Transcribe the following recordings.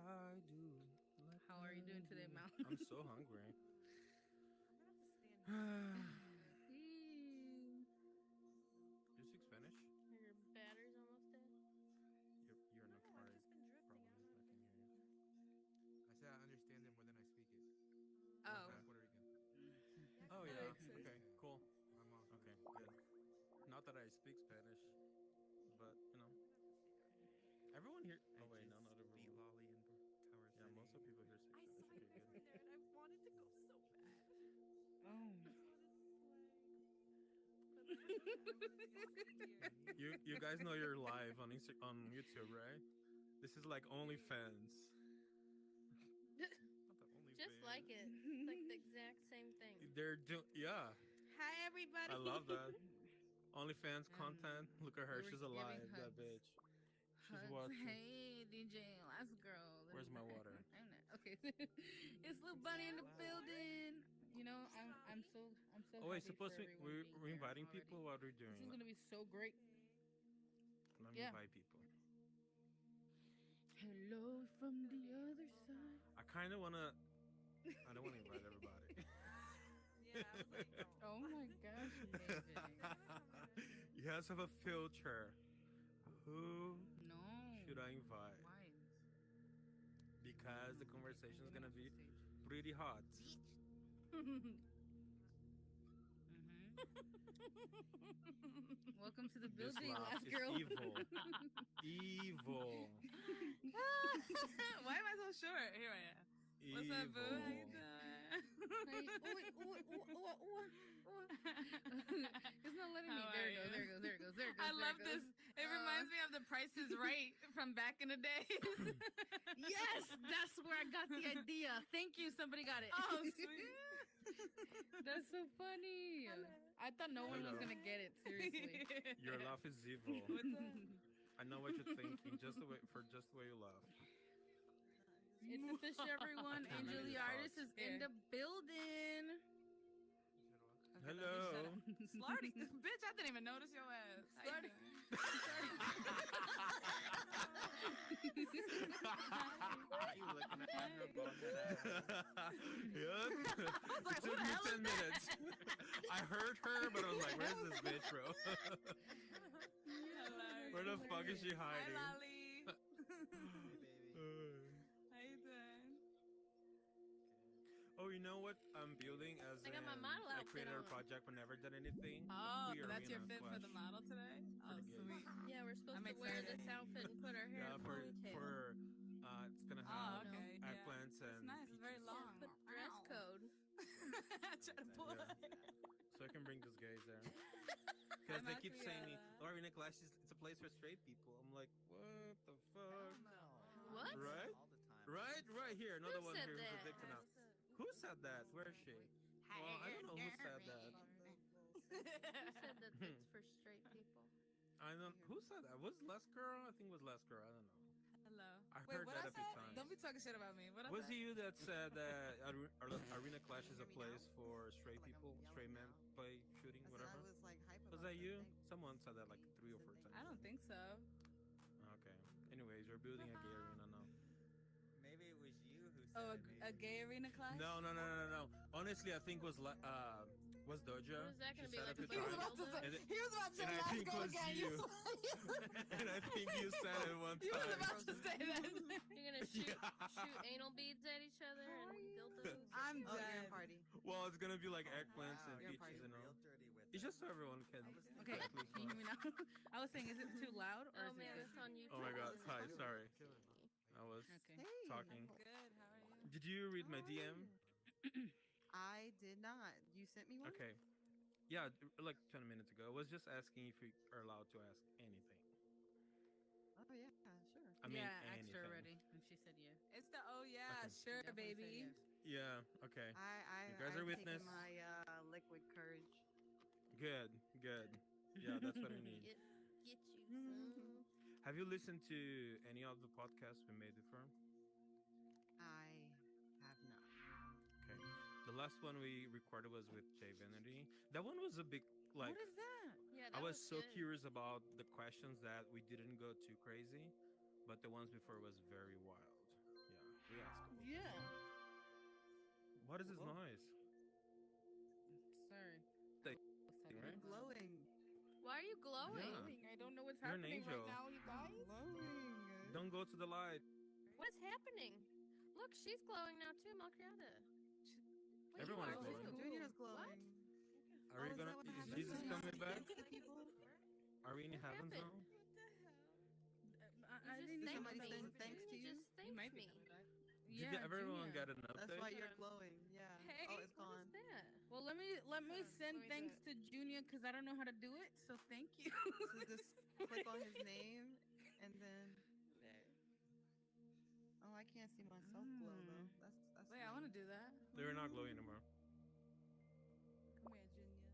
I do. How are you doing today, Mal? I'm so hungry. I'm gonna have to stand. Do you speak Spanish? Your battery's almost dead. You're in a No, car. I've just been drifting. I Problems. don't I can hear you. I said I understand it more than I speak it. Oh. I'm Puerto Rican. Yeah, Oh that yeah. makes sense. Okay. Cool. I'm off. Okay. Good. Not that I speak Spanish, but I'm gonna have to stand. everyone here. I Oh wait, no, just not beat everyone. Lolly in Tower Yeah, City. most of people here speak I Spanish. saw you Okay, guys were good. there, and I wanted to go so bad. Oh. I wanted to slay. But You guys know you're live on on YouTube, right? This is like OnlyFans. Not the Just OnlyFans. like it. It's like the exact same thing. They're doing. Yeah, Hi, everybody. I love that. OnlyFans content. Look at her. we were She's giving alive. That hugs. bitch. She's Hugs. watching. Hey, DJ, last girl. Where's my water? I'm not. Okay. It's Lil Bunny in the building. You know, I'm so Oh wait, happy supposed for to everyone we're, being we're here inviting already. people. What are we This is doing? gonna be so great. Let me Yeah. invite people. Hello from the other side. I kind of wanna. I don't want to invite everybody. yeah, I was like, no. Oh my gosh, amazing. You guys have a filter. Who No. should I invite? Why? Because the conversation is gonna be pretty hot. Welcome to the This building, laugh last is girl. evil. Evil. Why am I so short? Here I am. What's up, boo? How you doing? It's not letting me. How There are it goes. you? There it goes. There it goes. There it goes. I there love it goes. this. It reminds me of The Price is Right from back in the days. Yes, that's where I got the idea. Thank you. Somebody got it. Oh, sweet. That's so funny. I thought no one was Hello. gonna get it. Seriously. Your laugh is evil. What's up? I know what you're thinking. Just the way you laugh. It's official, everyone. I can't read Angel the your artist thoughts. is in the building. Hello. Slarty. Bitch, I didn't even notice your ass. Slarty. You looking at her bonehead ass. Yeah. like, It who took the me hell is 10 minutes. I heard her, but I was like, where's this bitch, bro? Hilarious. Where the fuck is she Hi, hiding? Lolly. Hey, baby. How you doing? Oh, you know what I'm building as I got my in, model I outfit created a on. project but never done anything. Oh, Queer that's your arena fit for the slash model today? Oh, for the gays. sweet. Yeah, we're supposed I'm to wear excited. this outfit and put our hair Yeah, in a for ponytail. it's gonna Oh, have okay. eggplants Yeah. It's and nice. It's very peaches. Yeah, long. put dress Ow. code. Try to pull Yeah. it. So I can bring those guys there. Because I'm they keep actually, saying me, Arena Clash it's a place for straight people. I'm like, what the fuck? No. What? Right? All the time. Right here. Another Who one said here who's that? addicted now. Who said that? Where is she? Well, I don't know who said that. Who said that it's for straight people? I don't. Who said that? Was Les Girl? I think it was Les Girl. I don't know. Hello. I Wait, heard what that I a few said? times. Don't be talking shit about me. What I Was said? it you that said that Arena Clash is a place for straight people, straight men play shooting, I whatever? was like hype about Was that it, you? thanks. Someone said that like 3 or 4 times. I don't think so. Okay. Anyways, we're building a gay arena now. Maybe it was you who said Oh, it. Maybe. a gay arena clash? No. Honestly, I think was Doja. What is that She gonna be said like a a few He was times. about to say, And it- he was about to say and I let's think go was again. you. And I think you said it one He was time. about to say that. You're gonna shoot Yeah. anal beads at each other and dildos. I'm Oh, you're dead. a party. Well, it's gonna be like eggplants Wow, and you're peaches party. and real all. dirty with It's it. just so everyone can. Okay, exactly can you hear me now? I was saying, is it too loud or Oh is man, it it's on YouTube. Oh my God, isn't hi, it? sorry. I was okay? Hey. talking. Good. How are you? Did you read my How are DM? you? I did not. You sent me one? Okay. Yeah, like 20 minutes ago. I was just asking if we are allowed to ask anything. Oh yeah, sure. I mean, yeah, I anything. asked her already, and she said yeah. It's the oh yeah, Okay. sure, Definitely said baby. yes. Yeah. Okay. I You guys are I've witness. taken my liquid courage. Good. Yeah, that's what we need. Get you some. Have you listened to any of the podcasts we made before? I have not. Okay. The last one we recorded was with Jay Vanity. That one was a big like. What is that? Yeah, I that was so good. curious about the questions that we didn't go too crazy, but the ones before was very wild. Yeah. We ask him. Yeah. What is this noise? Sorry. They- You're right? glowing. Why are you glowing? Yeah. I don't know what's You're an happening right angel. now, you guys. Glowing. Don't go to the light. What is happening? Look, she's glowing now too, Malcriada. Wait, Everyone you is are glowing. too. Junior's glowing. Are you is gonna? that what Is happens Jesus when you coming speak back? against the people? Are we in What heaven happened? now? I You didn't just Did even somebody know send that was thanks to Junior you? just He thanked might be me. coming back. Did Yeah, everyone Junior. get an update? That's why Hold you're on. glowing. Yeah. Hey. Oh, it's What gone. is that? Well, let me Hold on, send let me do thanks it. to Junior because I don't know how to do it. So thank you. So just click on his name and then. There. Oh, I can't see myself glow though. That's. Wait, I want to do that. They're not glowing anymore. Come here, Junior.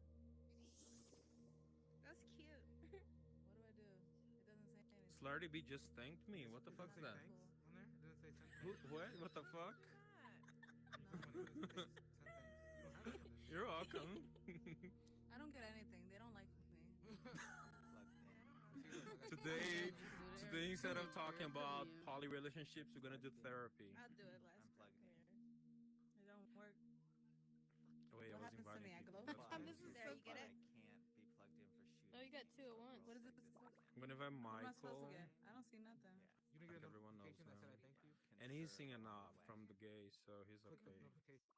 That's cute. What do I do? It doesn't say anything. Slarty B just thanked me. What the It fuck doesn't is say that? thanks on there. It doesn't say send Who, thanks. what? What the fuck? No, it doesn't say send thanks. You don't have it on there. You're welcome. I don't get anything. They don't like me. today, Dude, today instead of talking about you. poly relationships, we're gonna do therapy. I'll do it last Unplug time. me. It don't work. Wait, I What was happens to inviting me? I people. glow? That's This why. is There, so you get But it? I can't be plugged in for shooting. Oh, you got games, two at so once. it What is looks this? like this I'm gonna invite What am I supposed to Michael. get? I don't see nothing. Yeah. You didn't Like get a everyone knows notification that said I now. thank you. And he's Conserve singing along off the way. from the gay, so he's Click okay. notification.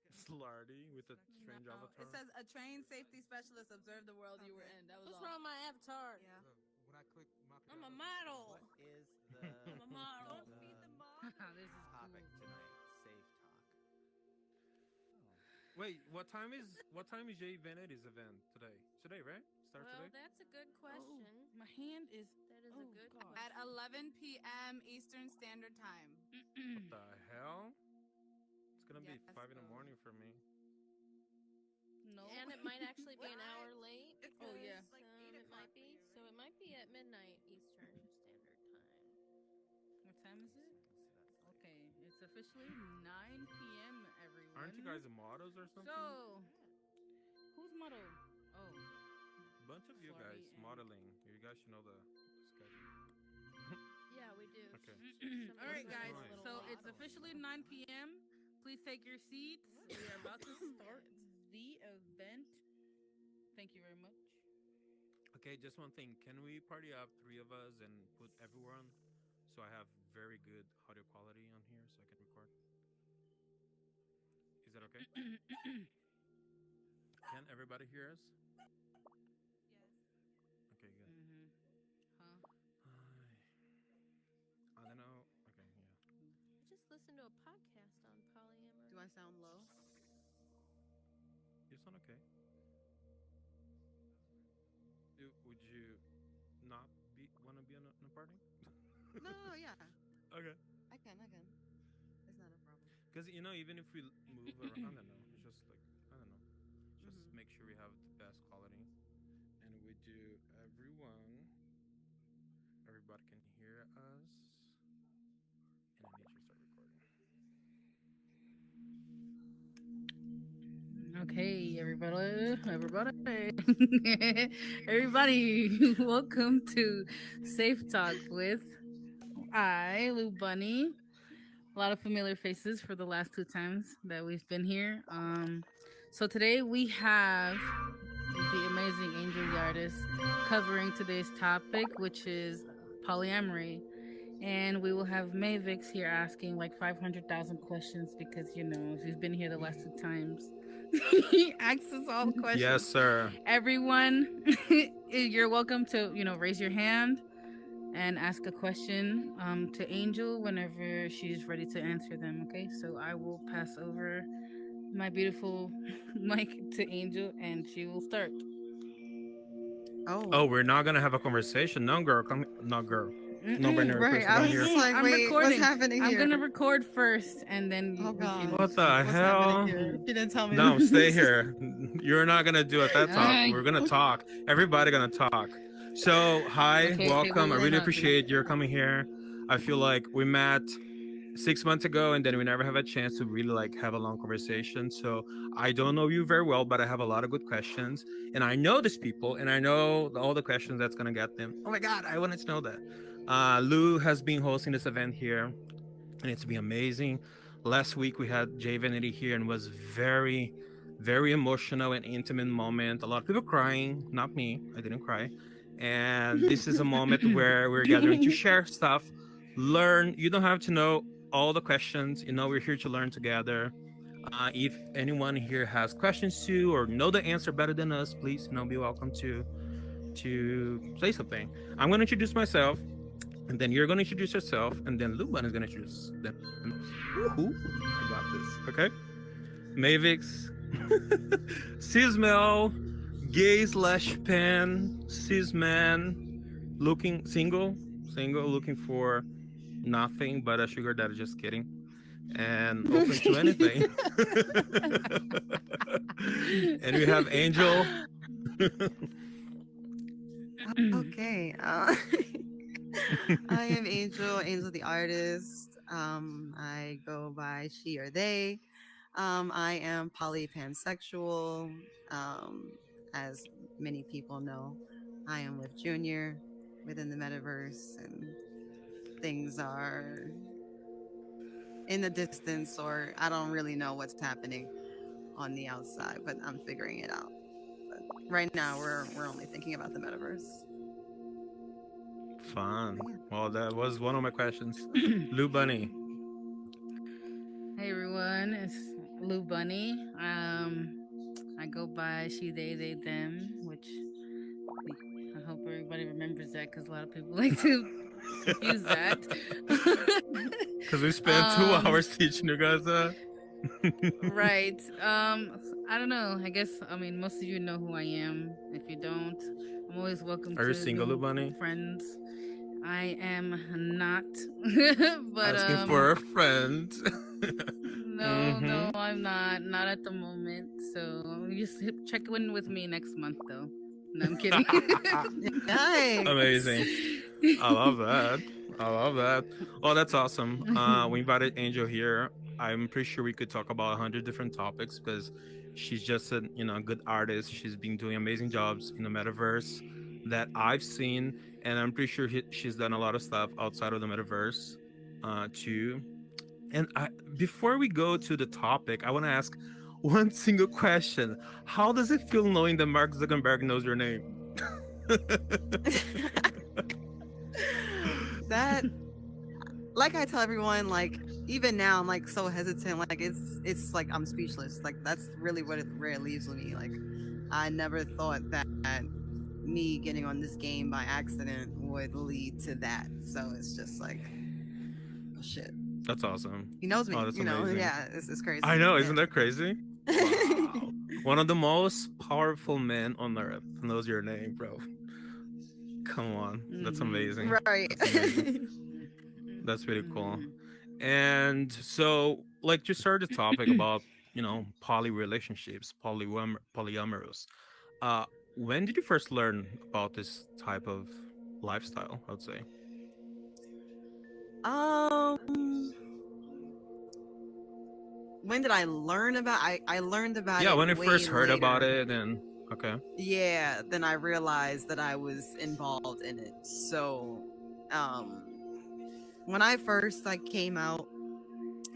Slarty with a strange No, avatar. it says a trained safety specialist observed the world you were Okay. in. That was What's all. wrong with my avatar? Yeah. Look, when I click my I'm a creator, model. What is the I'm a model. Don't feed the mob. This is topic cool. tonight? Safe talk. Wait, what time is Jay Venetti's event today? Today, right? Start Well, today? that's a good question. My hand is That is oh, a good God. question. At 11 p.m. Eastern Standard Time. What the hell? It's gonna be Yes, 5 in the bro. morning for me. No. And it might actually be an What? hour late. It's Oh, yeah. like 8 it o'clock might for be. you, So right? it might be at midnight Eastern Standard Time. What time is it? So that's like Okay, it's officially 9 p.m. everyone. Aren't you guys models or something? So, who's model? Oh, Bunch of you Sorry, guys and- modeling. You guys should know the schedule. Yeah, we do. Okay. Some all of right, us are guys. a little So late. it's officially 9 p.m. Please take your seats. We are about to start the event. Thank you very much. Okay, just one thing. Can we party up 3 of us and put everyone so I have very good audio quality on here so I can record? Is that okay? Can everybody hear us? Yes. Okay, good. Huh? I don't know. Okay, yeah. I just listened to a podcast on polyamory. Do I sound low? You sound okay. Would you not want to be on a party? No, yeah. Okay. I can. It's not a problem. Because even if we move around, I don't know. It's just like I don't know. Just Mhm. make sure we have the best quality, and we do everyone. Everybody can hear us, and I need to start recording. Okay, everybody, welcome to Safe Talk with Lou Bunny. A lot of familiar faces for the last 2 times that we've been here. So today we have the amazing Angel the Artist covering today's topic, which is polyamory. And we will have Mavix here asking like 500,000 questions because, if you've been here the last 2 times, he asks us all the questions. Yes, sir. Everyone, you're welcome to, raise your hand and ask a question to Angel whenever she's ready to answer them. Okay, so I will pass over my beautiful mic to Angel and she will start. Oh, we're not gonna have a conversation. No, girl. Come, no, girl. No binary Right. person I on was here. just like, I'm wait, recording. what's happening I'm here? gonna record first and then Oh we can. God. What the What's hell? happening here? She didn't tell me. No, this. stay here. You're not gonna do a TED talk. Ay. We're gonna talk. Everybody gonna talk. So, hi, Okay, welcome. I we're really talking. appreciate your coming here. I feel like we met 6 months ago, and then we never have a chance to really have a long conversation. So I don't know you very well, but I have a lot of good questions, and I know these people, and I know all the questions that's gonna get them. Oh my God, I wanted to know that. Lou has been hosting this event here. and it's been amazing. Last week we had Jay Vanity here and was very, very emotional and intimate moment. A lot of people crying, not me. I didn't cry. And this is a moment where we're gathering to share stuff, learn. You don't have to know all the questions. We're here to learn together. If anyone here has questions too or know the answer better than us, please, be welcome to say something. I'm going to introduce myself, and then you're going to introduce yourself, and then Luban is going to introduce themselves. Woohoo! I got this. Okay. Mavix, Cismel, gay slash pan, cis man, looking single, looking for nothing but a sugar daddy. Just kidding. And open to anything. And we have Angel. Okay. I am Angel, Angel the artist. I go by she or they. I am polypansexual. Um, as many people know, I am with Junior within the metaverse, and things are in the distance, or I don't really know what's happening on the outside, but I'm figuring it out. But right now, we're only thinking about the metaverse. Fun. But yeah. Well, that was one of my questions. Lou Bunny. Hey everyone, it's Lou Bunny. I go by she, they, them, which I hope everybody remembers that because a lot of people like to confuse that. Because we spent two um, hours teaching you guys that. right. I don't know. I guess most of you know who I am. If you don't, I'm always welcome Are you to single, Lou new Bunny? friends. I am not, but Asking for a friend. no, Mm-hmm. no, I'm not at the moment. So you just check in with me next month, though. No, I'm kidding. Yikes. Amazing. I love that. I love that. Oh, that's awesome. We invited Angel here. I'm pretty sure we could talk about 100 different topics because she's just a good artist. She's been doing amazing jobs in the metaverse that I've seen, and I'm pretty sure she's done a lot of stuff outside of the metaverse, too. And before we go to the topic, I want to ask one single question: how does it feel knowing that Mark Zuckerberg knows your name? That, like I tell everyone, like even now I'm like so hesitant. Like it's like I'm speechless. Like that's really where it leaves with me. Like I never thought that me getting on this game by accident would lead to that. So it's just like, oh shit. That's awesome. He knows Oh, me, that's you know. amazing. Yeah, it's I crazy. know, Yeah. isn't that crazy? Wow. One of the most powerful men on earth knows your name, bro. Come on. That's Mhm. amazing. Right. That's amazing. That's really cool. Mhm. And so, like, to start the topic about, poly relationships, polyamorous. Uh, when did you first learn about this type of lifestyle, I'd say? um when did I learn about I learned about Yeah, it when I way first heard about later. it, and okay. Yeah, then I realized that I was involved in it. So, um, when I first like came out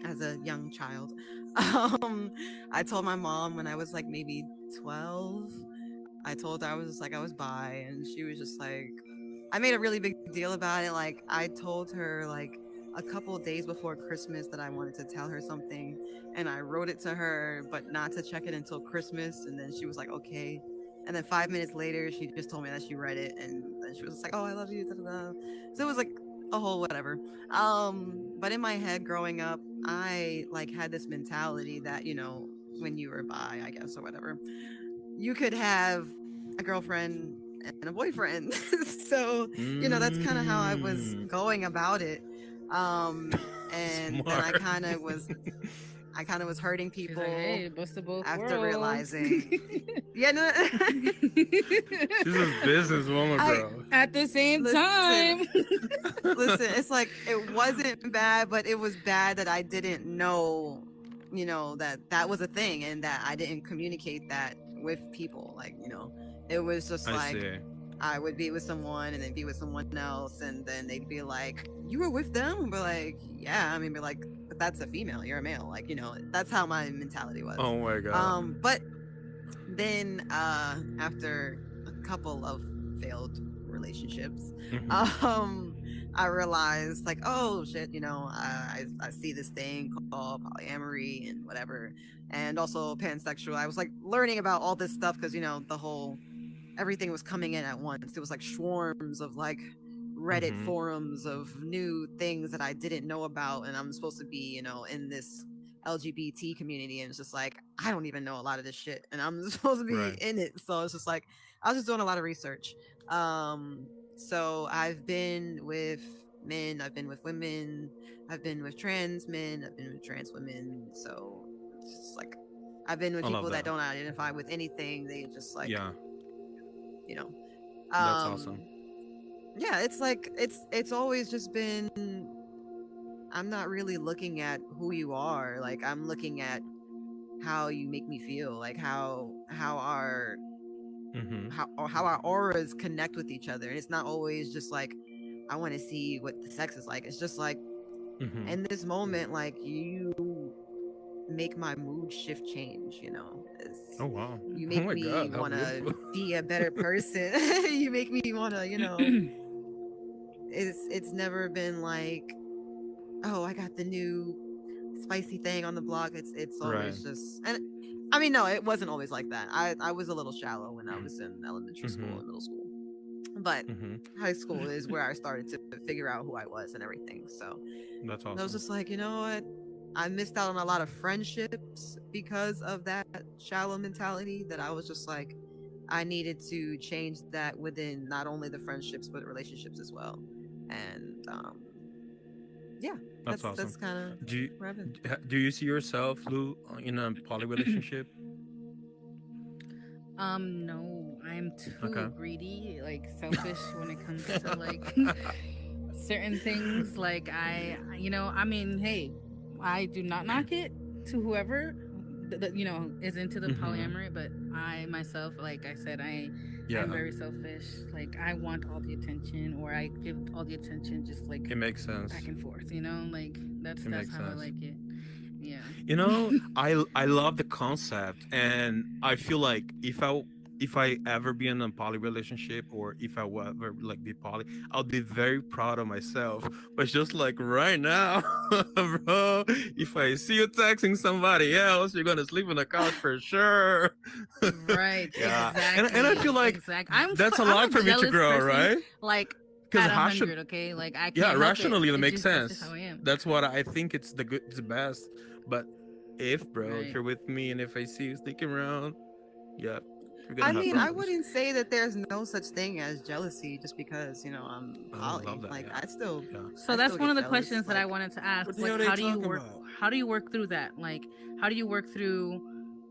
as a young child, um, I told my mom when I was like maybe 12. I told her I was bi, and she was just like, I made a really big deal about it. Like I told her like a couple of days before Christmas that I wanted to tell her something, and I wrote it to her, but not to check it until Christmas. And then she was like, okay. And then 5 minutes later, she just told me that she read it, and then she was like, oh, I love you. Da, da, da. So it was like a whole whatever. But in my head, growing up, I like had this mentality that when you were bi, I guess, or whatever, you could have a girlfriend and a boyfriend. So, that's kind of how I was Mm, going about it. And then smart. I kind of was hurting She's like, people hey, bust of both after worlds. realizing, yeah, no, She's a businesswoman, I bro. At the same listen, time. listen, it's like it wasn't bad, but it was bad that I didn't know, that was a thing and that I didn't communicate that with people. Like, it was just I like see. I would be with someone and then be with someone else, and then they'd be like, "You were with them?" And be like, "Yeah." I mean, be like, "But that's a female. You're a male." Like, that's how my mentality was. Oh my god. But then after a couple of failed relationships, Mm-hmm. I realized like, oh shit, I see this thing called polyamory and whatever, and also pansexual. I was like learning about all this stuff because the whole everything was coming in at once. It was like swarms of like Reddit Mm-hmm. forums of new things that I didn't know about, and I'm supposed to be, in this LGBT community, and it's just like I don't even know a lot of this shit, and I'm supposed to be Right. in it. So it's just like I was just doing a lot of research. So I've been with men, I've been with women, I've been with trans men, I've been with trans women. So it's just like I've been with I love people that that. don't identify with anything. They just like Yeah, you know that's um awesome. yeah, it's like it's always just been, I'm not really looking at who you are, like I'm looking at how you make me feel, like Mm-hmm. how our auras connect with each other, and it's not always just like I want to see what the sex is like. It's just like Mm-hmm. in this moment, like you make my mood shift change, Oh wow. you Oh make my me god, how want to beautiful. be a better person. You make me want to, it's never been like, oh, I got the new spicy thing on the block. It's Right. always just, and I mean, no, it wasn't always like that. I was a little shallow when I was in elementary school Mm-hmm. and middle school, but Mm-hmm. high school is where I started to figure out who I was and everything. So That's I was awesome. just like, you know what? I missed out on a lot of friendships because of that shallow mentality, that I was just like, I needed to change that within not only the friendships but relationships as well. And yeah, That's awesome. that's kind of Do you where I've been. do you see yourself, Lou, in a poly relationship? No, I'm too Okay. greedy, like selfish when it comes to like certain things. Like I mean, hey, I do not knock it to whoever is into the Mm-hmm. polyamory, but I myself, like I said, I'm Yeah, very selfish. Like I want all the attention, or I give all the attention, just like it makes sense. back and forth. Like It that's makes how I sense. like it. Yeah. I love the concept, and I feel like if I ever be in a poly relationship, or if I will ever like be poly, I'll be very proud of myself. But just like right now, bro, if I see you texting somebody else, you're gonna sleep on the couch for sure. Right, Yeah, and I feel exactly, like exactly. that's a I'm lot a for me to jealous grow, person, right? like Because at a how should hundred. Okay, like I yeah, can't help it. rationally, that It makes just that's just how sense. I am. That's what I think. It's the good, it's the best. But if, bro, if Right. you're with me and if I see you sticking around, yeah, we're gonna I have mean, I problems. wouldn't say that there's no such thing as jealousy just because I'm Oh, I love poly. that. Like Yeah, I still, yeah. So I still that's one get of the jealous. questions that I Like wanted to ask. What the hell Like, are they talking about? how do you work through that? Like, how do you work through,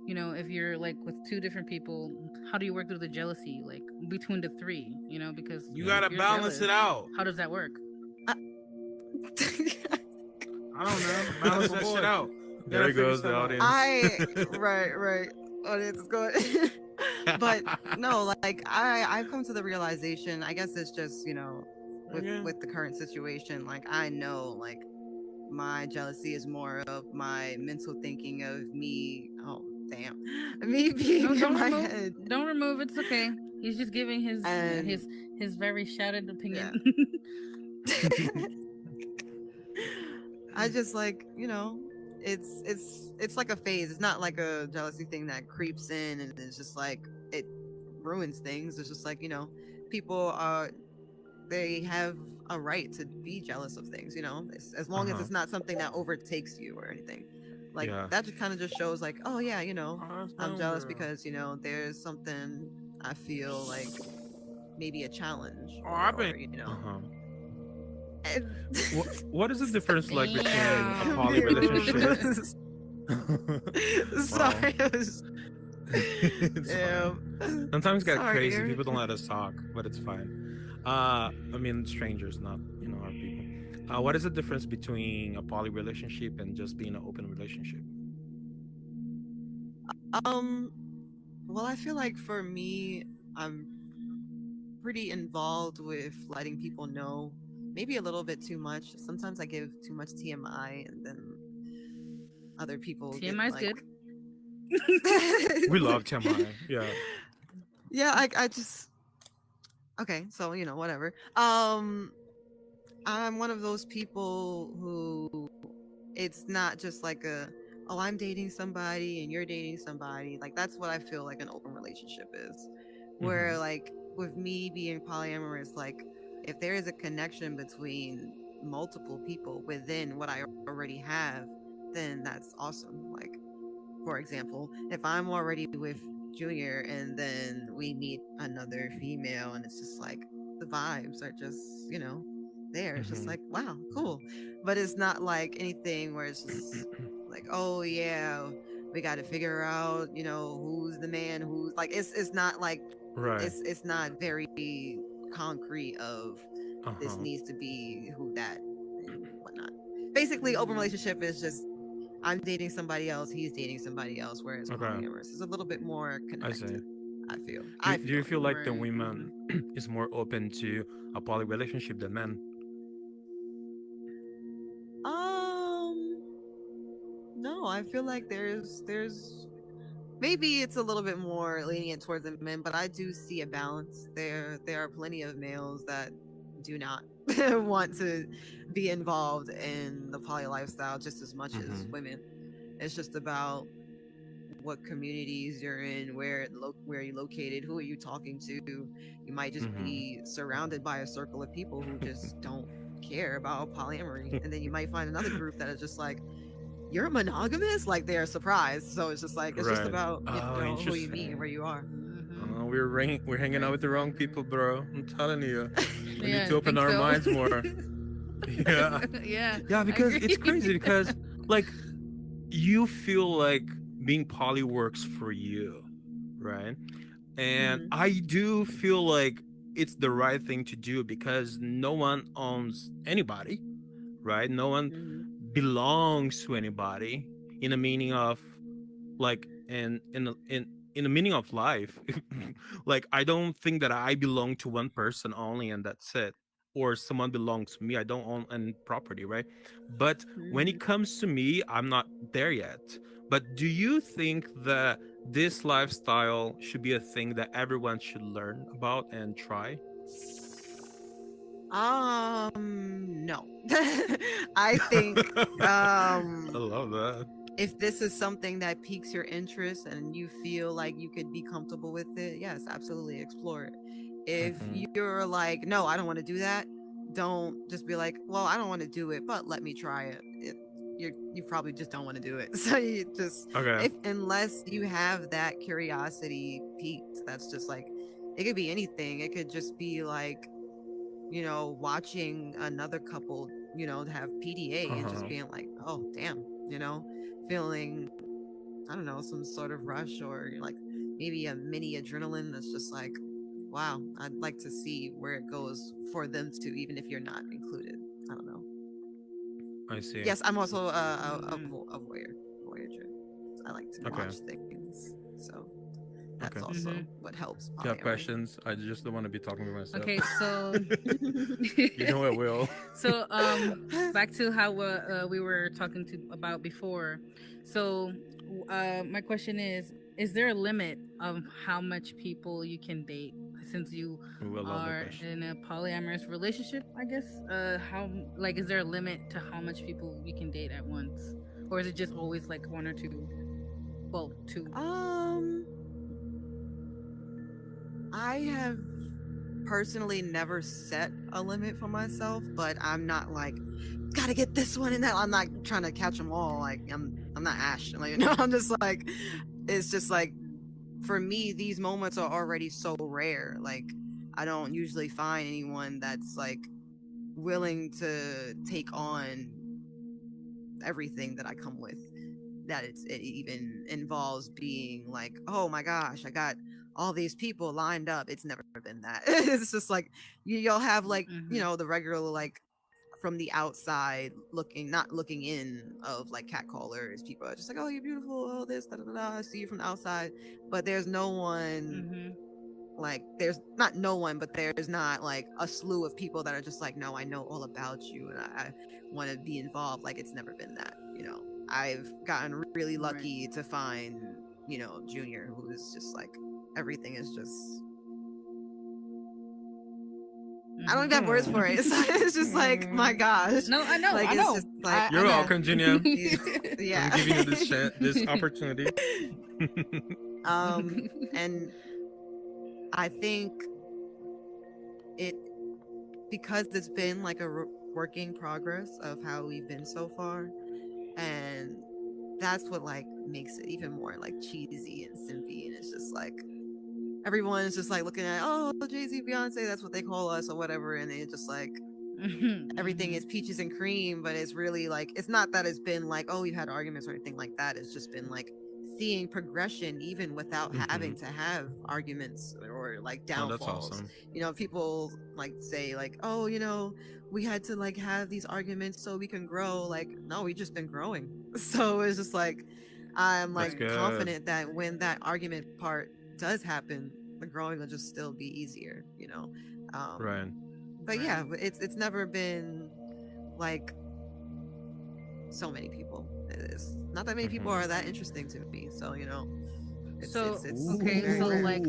if you're like with two different people, how do you work through the jealousy, like between the three? Because You Yeah. gotta if you're balance jealous, it out. how does that work? I, I don't know. Oh Balance that shit boy, out. You there gotta he figure goes, the something out. audience. I right. Audience is good. But no, like I've come to the realization. I guess it's just with Okay. the current situation. Like I know, like my jealousy is more of my mental thinking of me. Oh damn, me No, being in don't my remove. head. Don't remove. It's okay. He's just giving And his very shouted opinion. yeah. I just like, it's like a phase. It's not like a jealousy thing that creeps in and it's just like it ruins things. It's just like, people are, they have a right to be jealous of things, as Uh long as huh. it's not something that overtakes you or anything. Like Yeah. that just kind of just shows like, oh yeah, Oh, that's I'm down, jealous girl. because, there's something I feel like maybe a challenge Oh, I've been. Uh huh. and What is the difference like between a Damn. poly being relationship? rude. Wow. Sorry, I was, It's fine. damn. Sometimes get Sorry, crazy. Eric. People don't let us talk, but it's fine. I mean, strangers, not our people. What is the difference between a poly relationship and just being an open relationship? Um, well, I feel like for me, I'm pretty involved with letting people know, maybe a little bit too much. Sometimes I give too much TMI, and then other people get TMI is like, good. We love TMI. Yeah. yeah, I just okay, so whatever. I'm one of those people who it's not just like a, oh, I'm dating somebody and you're dating somebody. Like that's what I feel like an open relationship is. Where Mm-hmm. like with me being polyamorous, like if there is a connection between multiple people within what I already have, then that's awesome. Like for example, if I'm already with Junior and then we meet another female and it's just like the vibes are just, there. It's just Mm-hmm. like, wow, cool. But it's not like anything where it's just like, oh yeah, we got to figure out, who's the man, who's like it's not like Right. it's not very concrete of this Uh-huh. needs to be who that and whatnot. Basically, open relationship is just I'm dating somebody else, he's dating somebody else, whereas Okay. polyamorous is a little bit more I see. connected. I feel. Do I do you feel feel anyway. like the Right. women is more open to a poly relationship than men? Um, no, I feel like there's maybe it's a little bit more lenient towards the men, but I do see a balance. There are plenty of males that do not want to be involved in the poly lifestyle just as much as Mm-hmm. women. It's just about what communities you're in, where you're located, who are you talking to. You might just Mm-hmm. be surrounded by a circle of people who just don't care about polyamory, and then you might find another group that is just like, you're monogamous, like they're surprised. So it's just like it's just Right. about Oh, who you meet and interesting. where you are. Mm-hmm. Oh, we're hanging out Right. with the wrong people, bro. I'm telling you. We need Yeah, to I open think our so. minds more. Yeah. Yeah, Yeah, I because it's crazy agree. because like you feel like being poly works for you, right? And Hmm. I do feel like it's the right thing to do because no one owns anybody, right? No one Hmm. belongs to anybody in a meaning of like in the meaning of life. Like I don't think that I belong to one person only and that's it, or someone belongs to me. I don't own any property, right? But when Hmm. it comes to me, I'm not there yet. But do you think that this lifestyle should be a thing that everyone should learn about and try? No. I think I love that. if this is something that piques your interest and you feel like you could be comfortable with it, yes, absolutely explore it. If Hmm. you're like, no, I don't want to do that, don't just be like, well, I don't want to do it, but let me try you probably just don't want to do it. So you just, Okay. if unless you have that curiosity piqued, that's just like, it could be anything. It could just be like, watching another couple, have PDA and just Uh-huh. being like, oh, damn, feeling, I don't know, some sort of rush or like maybe a mini adrenaline that's just like, wow, I'd like to see where it goes for them too, even if you're not included. I don't know. I see. Yes, I'm also Mhm. a voyager. I like to Okay. watch things. So that's Okay. also Mhm. what helps Do you have polyamory. questions? I just don't want to be talking to myself. Okay, so You know I will. so back to how we were talking to about before. So my question is there a limit of how much people you can date since you Ooh, I love that are question. in a polyamorous relationship, I guess? How, like, is there a limit to how much people you can date at once, or is it just always like one or two? Well, two. um I have personally never set a limit for myself, but I'm not like gotta get this one and that. I'm not trying to catch them all. Like I'm not Ash. Like I'm just like it's just like for me these moments are already so rare. Like I don't usually find anyone that's like willing to take on everything that I come with. That it even involves being like, oh my gosh, I got all these people lined up. It's never been that. It's just like you'll have like Mm-hmm. the regular like from the outside looking, not looking in of like catcallers. People are just like, oh, you're beautiful. Oh, this, da da da. I see you from the outside, but there's no one Mm-hmm. like there's not no one, but there's not like a slew of people that are just like, no, I know all about you and I want to be involved. Like it's never been that, you know. I've gotten really Right. lucky to find, you know, Junior, who is just like everything is just I don't even have words for it. So it's just like my gosh. No, I know, Like I it's know. just like You're I know. welcome, Junior. yeah. I'm giving you this opportunity. And I think it because it's been like a working progress of how we've been so far, and that's what like makes it even more like cheesy and simpy, and it's just like everyone is just like looking at Jay-Z, Beyonce, that's what they call us or whatever, and it's just like everything is peaches and cream, but it's really like it's not that it's been like we've had arguments or anything like that. It's just been like seeing progression even without having to have arguments or like Oh, that's downfalls. awesome. You know, people like say like, oh, you know, we had to like have these arguments so we can grow. Like, no, we just been growing. So it's just like I'm That's like Right. good. confident that when that argument part does happen, the growing will just still be easier, you know. Right. But yeah, Right. it's never been like so many people. It is not that many people are that interesting to me. So you know, So it's okay, very so rare. like,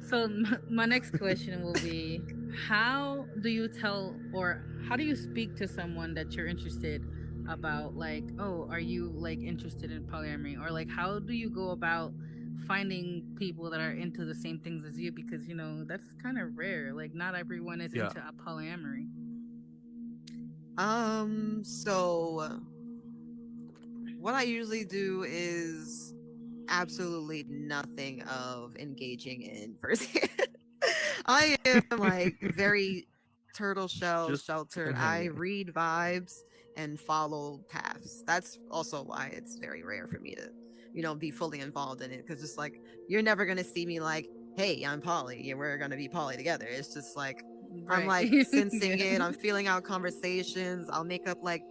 so my next question will be, how do you tell or how do you speak to someone that you're interested about? Like, oh, are you like interested in polyamory, or like, how do you go about finding people that are into the same things as you? Because you know that's kind of rare. Like, not everyone is Yeah. into a polyamory. So what I usually do is absolutely nothing of engaging in first. I am like very turtle shell Just sheltered. I secondhand. read vibes and follow paths. That's also why it's very rare for me to, you know, be fully involved in it. Because it's like you're never gonna see me like, hey, I'm poly. Yeah, we're gonna be poly together. It's just like I'm Right. like sensing Yeah. it. I'm feeling out conversations. I'll make up like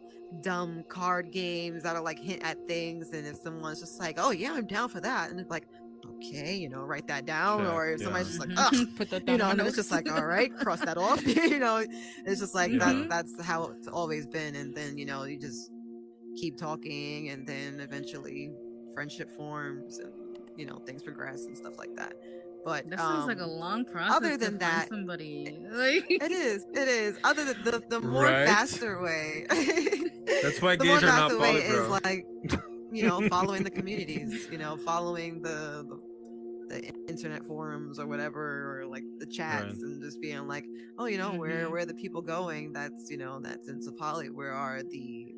dumb card games that'll like hint at things. And if someone's just like, oh yeah, I'm down for that, and it's like, okay, you know, write that down. Check. Or if somebody's Yeah. just like, oh, Put that you down on know, my and then it's just notes. like, all right, cross that off. You know, it's just like Yeah. that's how it's always been. And then, you know, you just keep talking, and then eventually friendship forms, and you know, things progress and stuff like that. But That sounds like a long process other to than find that, somebody. Like, it is. Other than the more Right. faster way, That's why the more gays are not faster way poly, is bro. like, you know, following the communities, you know, following the internet forums or whatever, or like the Right. chats, and just being like, oh, you know, where are the people going that's, you know, that's into poly? Where are the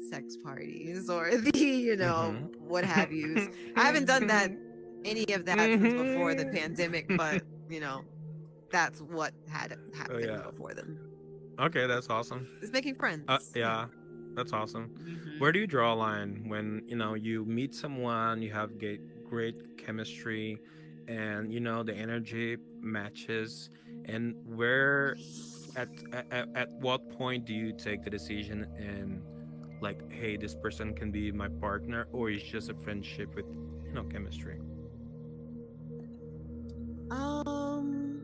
sex parties or the, you know, Mm-hmm. what have yous? I haven't done that any of that since before the pandemic, but you know, that's what had Oh happened yeah. before then. Okay, that's awesome. Is making friends. Yeah. Yeah, that's awesome. Where hmm do you draw a line when you meet someone, you have great chemistry, and the energy matches, and where at what point do you take the decision and like, hey, this person can be my partner, or it's just a friendship with chemistry? Um.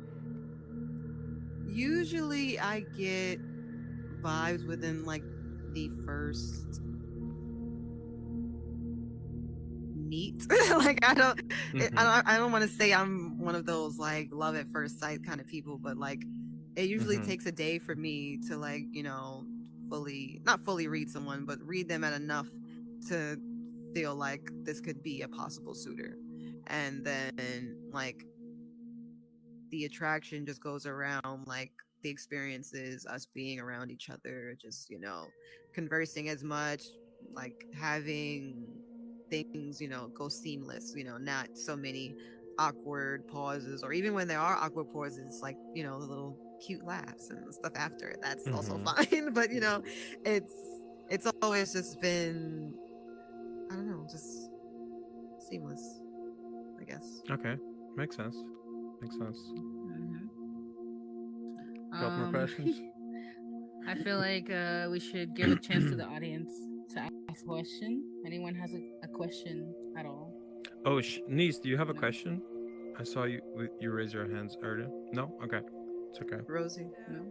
Usually, I get vibes within like the first meet. Like Mm-hmm. I don't want to say I'm one of those like love at first sight kind of people, but like it usually Mm-hmm. takes a day for me to like, you know, fully not fully read someone, but read them at enough to feel like this could be a possible suitor. And then like the attraction just goes around like the experiences, us being around each other, just, you know, conversing as much, like having things, you know, go seamless, you know, not so many awkward pauses, or even when there are awkward pauses, like, you know, the little cute laughs and stuff after it. That's also Mm-hmm. fine. But, you know, it's it's always just been, I don't know, just seamless, I guess. Okay, makes sense. Makes sense. hmm Got more questions? I feel like we should give a chance to the audience to ask a question. Anyone has a question at all? Oh, niece, do you have a No. question? I saw you. You raise your hands earlier. No. Okay. It's okay. Rosie. No.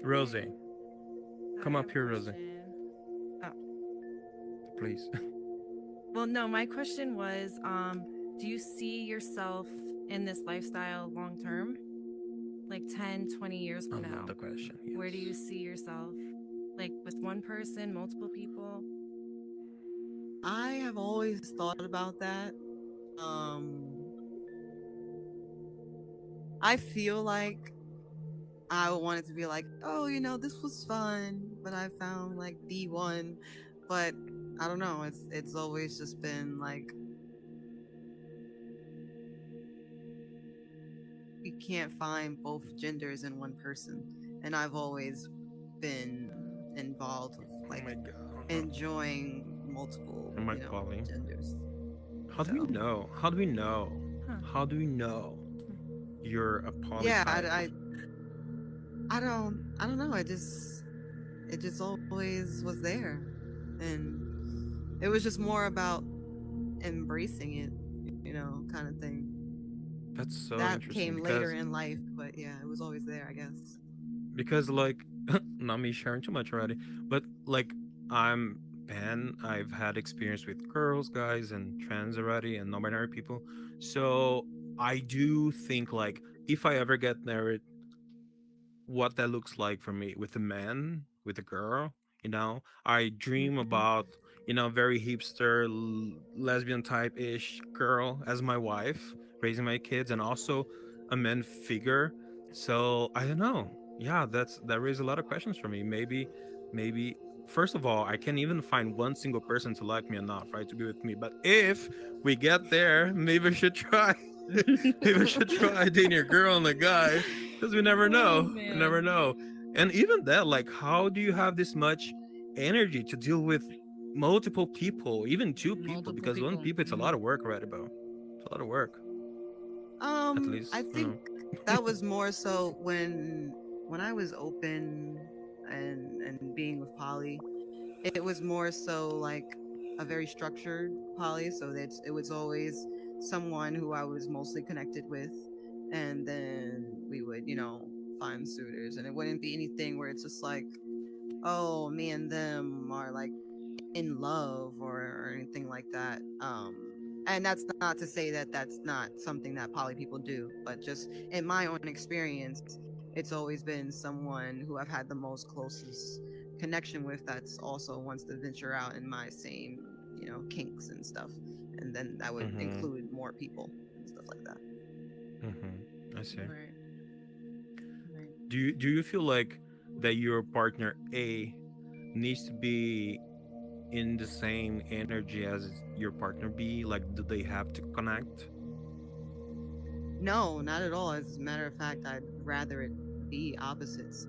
Rosie, I come have up a here, Rosie, question. Oh, please. well, no, my question was, do you see yourself in this lifestyle long term? Like 10, 20 years I from love now? the question. Where do you Yes. see yourself? Like with one person, multiple people? I have always thought about that. Um, I feel like I wanted to be like, oh, this was fun, but I found like the one. But I don't know. It's always just been like you can't find both genders in one person, and I've always been involved with Oh like my god. enjoying multiple, Am I calling? genders. How do we So know? How do we know? Huh. How do we know you're a yeah, polytype? I don't know. It just always was there, and it was just more about embracing it, kind of thing. That's so That interesting came later in life, but yeah, it was always there, I guess. because like not me sharing too much already, but like I'm pan. I've had experience with girls, guys, and trans already, and non-binary people. So I do think like if I ever get married, what that looks like for me with a man, with a girl. I dream Mhm. about, very hipster, lesbian type ish girl as my wife, raising my kids, and also a man figure. So I don't know. Yeah, that raises a lot of questions for me. Maybe first of all, I can't even find one single person to like me enough, right, to be with me. But if we get there, maybe I should try. Maybe I should try dating a girl and a guy because we never Oh know. We never man. know. And even that, like, how do you have this much energy to deal with multiple people, even two people? Multiple Because one people. people, it's a lot of work already, bro. It's a lot of work, at I least. think that was more so when I was open and being with Polly. It was more so like a very structured poly, so that it was always someone who I was mostly connected with, and then we would, find suitors, and it wouldn't be anything where it's just like, oh, me and them are like in love or anything like that. And that's not to say that that's not something that poly people do, but just in my own experience, it's always been someone who I've had the most closest connection with that's also wants to venture out in my same, kinks and stuff. And then that would Mm-hmm. include more people and stuff like that. Mm-hmm. I see. Right. Right. Do you feel like that your partner A needs to be in the same energy as your partner B? Like, do they have to connect? No, not at all. As a matter of fact, I'd rather it be opposites.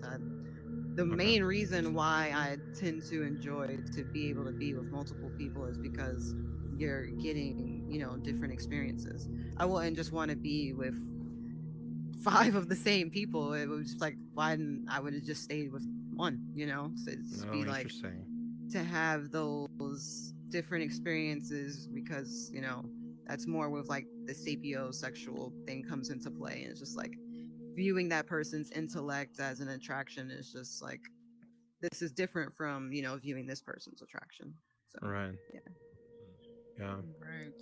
The Okay. main reason why I tend to enjoy to be able to be with multiple people is because you're getting, different experiences. I wouldn't just want to be with five of the same people. It was just like, why didn't I would have just stayed with one, So it's just Oh, be like interesting. to have those different experiences because, that's more with like the sapiosexual thing comes into play. And it's just like viewing that person's intellect as an attraction is just like this is different from viewing this person's attraction. So Right. yeah. Yeah. Right.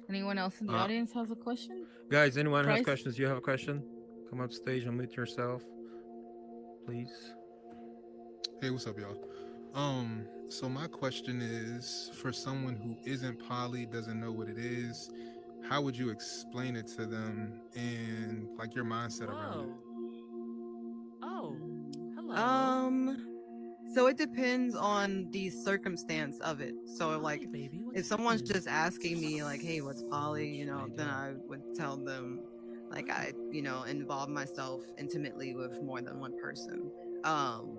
Anyone else in the Uh, audience has a question? Guys, anyone has Price? questions? Do you have a question? Come up stage and mute yourself, please. Hey, what's up, y'all? So my question is, for someone who isn't poly, doesn't know what it is, how would you explain it to them and like your mindset around it? Whoa. Oh, hello. um So it depends on the circumstance of it. So Hi, like baby. What's if someone's happening? just asking me like, "Hey, what's poly?" How you then doing? I would tell them like I, involve myself intimately with more than one person. Um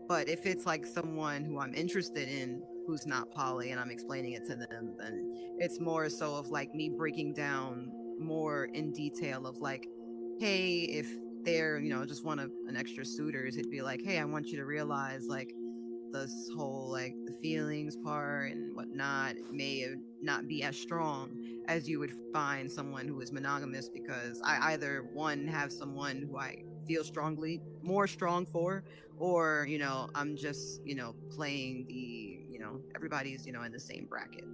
but if it's like someone who I'm interested in who's not poly and I'm explaining it to them, then it's more so of like me breaking down more in detail of like, hey, if they're, just want an extra suitors, it'd be like, hey, I want you to realize like this whole like the feelings part and whatnot may not be as strong as you would find someone who is monogamous, because I either one have someone who I feel strongly more strong for, or I'm just playing the everybody's in the same bracket.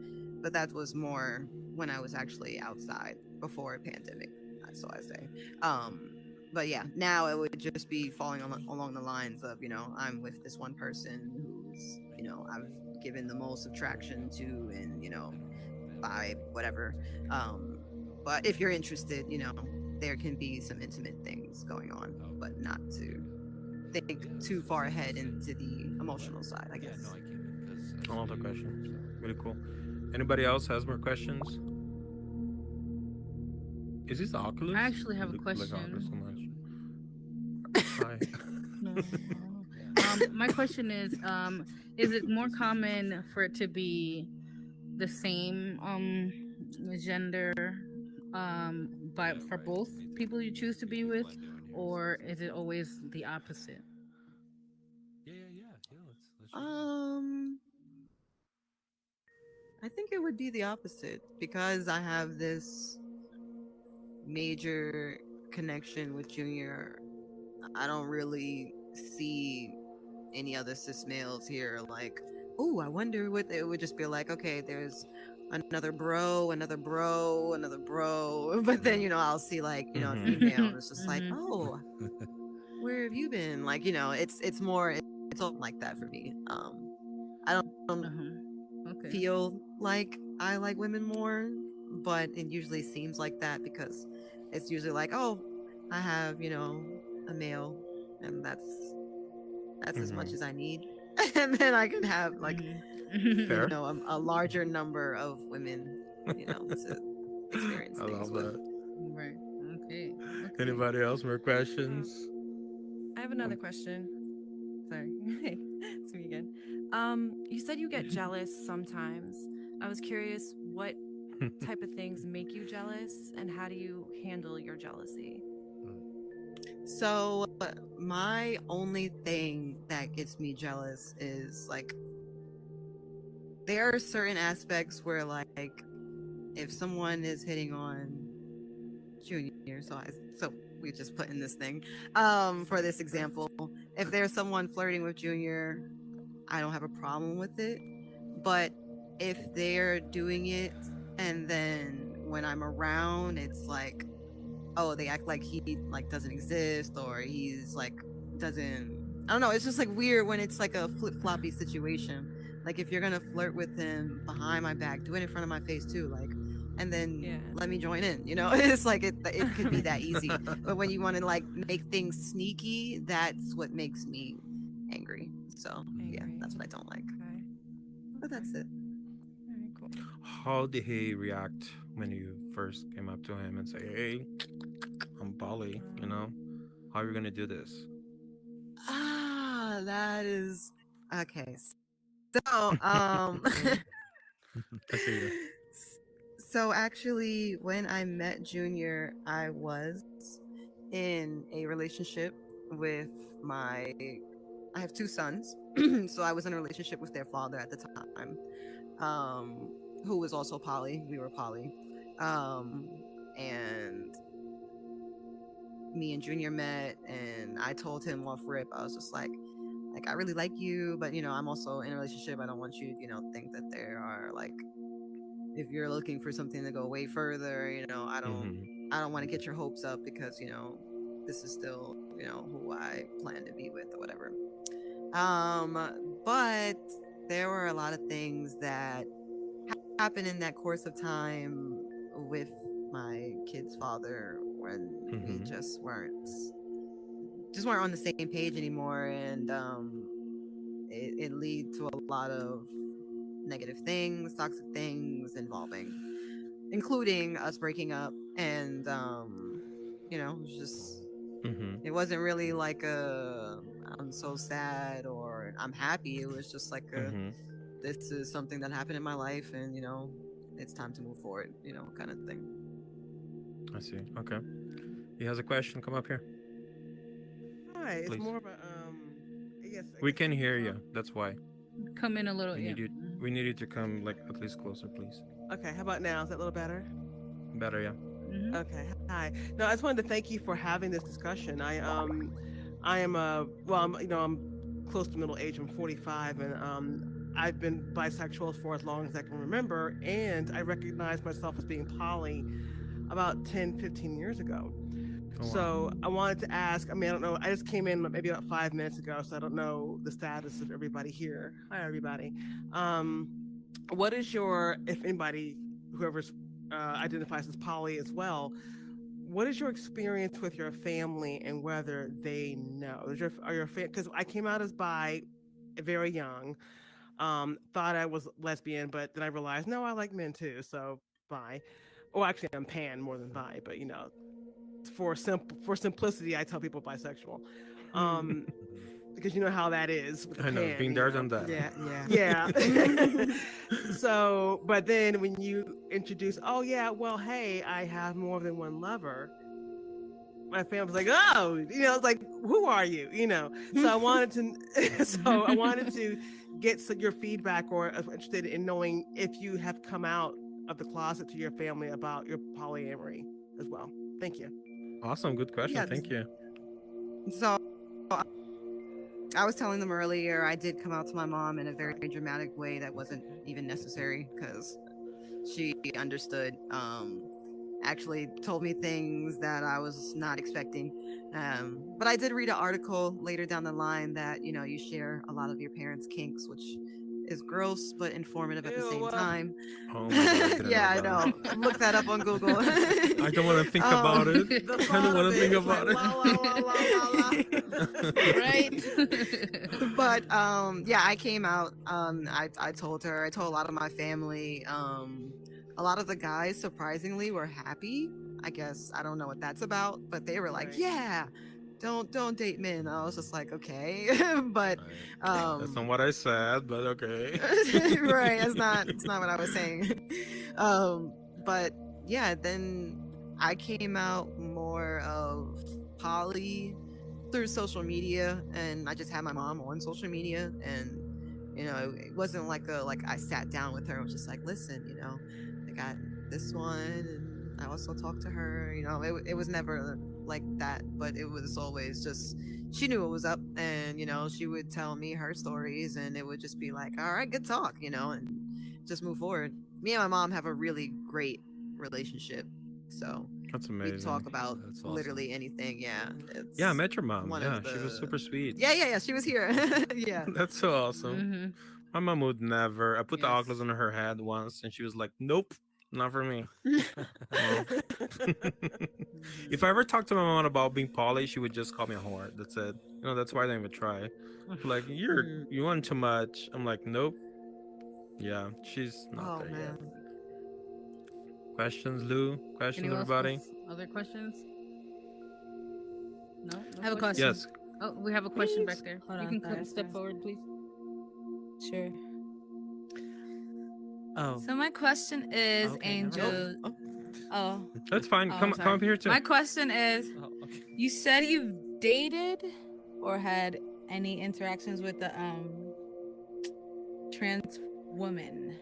But that was more when I was actually outside before a pandemic, so I say. But yeah, now it would just be falling along the lines of I'm with this one person who's I've given the most attraction to, and vibe, whatever. um but if you're interested, there can be some intimate things going on, but not to think too far ahead into the emotional side, I guess. I love the questions. Really cool. Anybody else has more questions? Is this I Oculus? actually have a Look like Oculus question. so much. Hi. No, I don't know. My question is it more common for it to be the same gender but for both people you choose to be with, or is it always the opposite? um I think it would be the opposite, because I have this major connection with Junior. I don't really see any other cis males here. Like, oh, I wonder what it would just be like. Okay, there's another bro, another bro, another bro. But then, I'll see like, a Mhm. female, and it's just like, Mhm. oh, where have you been? Like, it's more, it's all like that for me. I don't Okay. feel like I like women more, but it usually seems like that because it's usually like, oh, I have, a male, and that's as much Mhm. as I need. And then I can have like, Mhm. Fair. a larger number of women, to experience I things love with. that. Right. Okay. Okay. Anybody else more Um, questions? I have another Um, question. Sorry. Hey, it's me again. You said you get jealous sometimes. I was curious what type of things make you jealous and how do you handle your jealousy? So my only thing that gets me jealous is like, there are certain aspects where like, if someone is hitting on Junior, so we just put in this thing, for this example, if there's someone flirting with Junior, I don't have a problem with it. But if they're doing it and then when I'm around, it's like, oh, they act like he like doesn't exist, or he's like doesn't, I don't know, it's just like weird when it's like a flip-floppy situation. Like, if you're gonna flirt with him behind my back, do it in front of my face too, like, and then Yeah. let me join in, it's like it could be that easy. But when you want to like make things sneaky, that's what makes me angry. So yeah, Angry. that's what I don't like. Okay. But Okay. that's it. All right, cool. How did he react when you first came up to him and say, "Hey, I'm Polly," How are you gonna do this? That is okay. So, I see you. so actually, when I met Junior, I was in a relationship with my. I have two sons, so I was in a relationship with their father at the time, um, who was also poly. We were poly, um, and me and Junior met, and I told him off rip. I was just like I really like you, but I'm also in a relationship. I don't want you to, think that there are like, if you're looking for something to go way further, Mhm. I don't want to get your hopes up, because this is still who I plan to be with or whatever. But there were a lot of things that happened in that course of time with my kid's father, when we Mhm. just weren't on the same page anymore, and it lead to a lot of negative things, toxic things involving, including us breaking up. And it was just, Mhm. it wasn't really like a I'm so sad or I'm happy. It was just like a, Mhm. this is something that happened in my life, and it's time to move forward, kind of thing. I see. Okay. He has a question. Come up here, Hi, it's please. more of a I We guess can hear you. That's why Come in a little, we yeah. need you. We need you to come like at least closer, please. okay. How about now? Is that a little better? Better, yeah. Hmm. Okay. Hi. No, I just wanted to thank you for having this discussion. I am well, I'm close to middle age. I'm 45, and I've been bisexual for as long as I can remember, and I recognized myself as being poly about 10, 15 years ago. Oh wow. So I wanted to ask. I mean, I don't know. I just came in maybe about 5 minutes ago, so I don't know the status of everybody here. Hi, everybody. Um, what is your, if anybody, whoever's identifies as poly as well, what is your experience with your family and whether they know? Are your because I came out as bi very young. Thought I was lesbian, but then I realized no, I like men too. So bi. Well, actually, I'm pan more than bi, but for simplicity, I tell people bisexual. Um, because you know how that is with the I know. pan, Been you there, know. done that. Yeah, yeah. Yeah. So, but then when you introduce, oh yeah, well, hey, I have more than one lover, my family was like, oh, it's like, who are you? So I wanted to, so I wanted to get your feedback or interested in knowing if you have come out of the closet to your family about your polyamory as well. Thank you. Awesome. Good question. Yeah. Thank you. So I was telling them earlier, I did come out to my mom in a very dramatic way that wasn't even necessary because she understood. Actually told me things that I was not expecting. But I did read an article later down the line that, you share a lot of your parents' kinks, which is gross but informative at the same Ew. time. Oh my god, I didn't Yeah, I know know. Look that up on Google. I don't want to think about it. The I thought don't of want to it think is like about la la la la la la. it. Right. But yeah, I came out. I told her, I told a lot of my family. A lot of the guys surprisingly were happy. I guess I don't know what that's about, but they were like, Right. yeah, don't date men. I was just like, okay. But That's not what I said, but okay. right, it's not what I was saying. um but yeah, then I came out more of poly through social media, and I just had my mom on social media, and it wasn't like I sat down with her and was just like, listen, I got this one, and I also talked to her. It was never like that, but it was always just, she knew what was up, and she would tell me her stories, and it would just be like, all right, good talk, and just move forward. Me and my mom have a really great relationship, so That's we talk amazing. about That's awesome. literally anything. Yeah, Yeah, I it's met your mom. one Yeah, of she was the super sweet. yeah, she was here. Yeah. That's so awesome. Hmm. My mom would never. I put the Yes. Oculus on her head once, and she was like, "Nope, not for me." Well, if I ever talked to my mom about being poly, she would just call me a whore. That's it. That's why I didn't even try. Like, you want too much. I'm like, nope. Yeah, she's not Oh there yet. man. Questions, Lou? Questions, Anyone else everybody? with other questions? No. I have a questions? question. Yes. Oh, we have a question back there. Hold You on, can come, sorry, step sorry. forward, please. Sure. Oh. So my question is, Okay, never Angel. mind. Oh, That's fine. oh, Come I'm come up sorry. here too. My question is, Oh, okay. you said you've dated or had any interactions with the trans woman.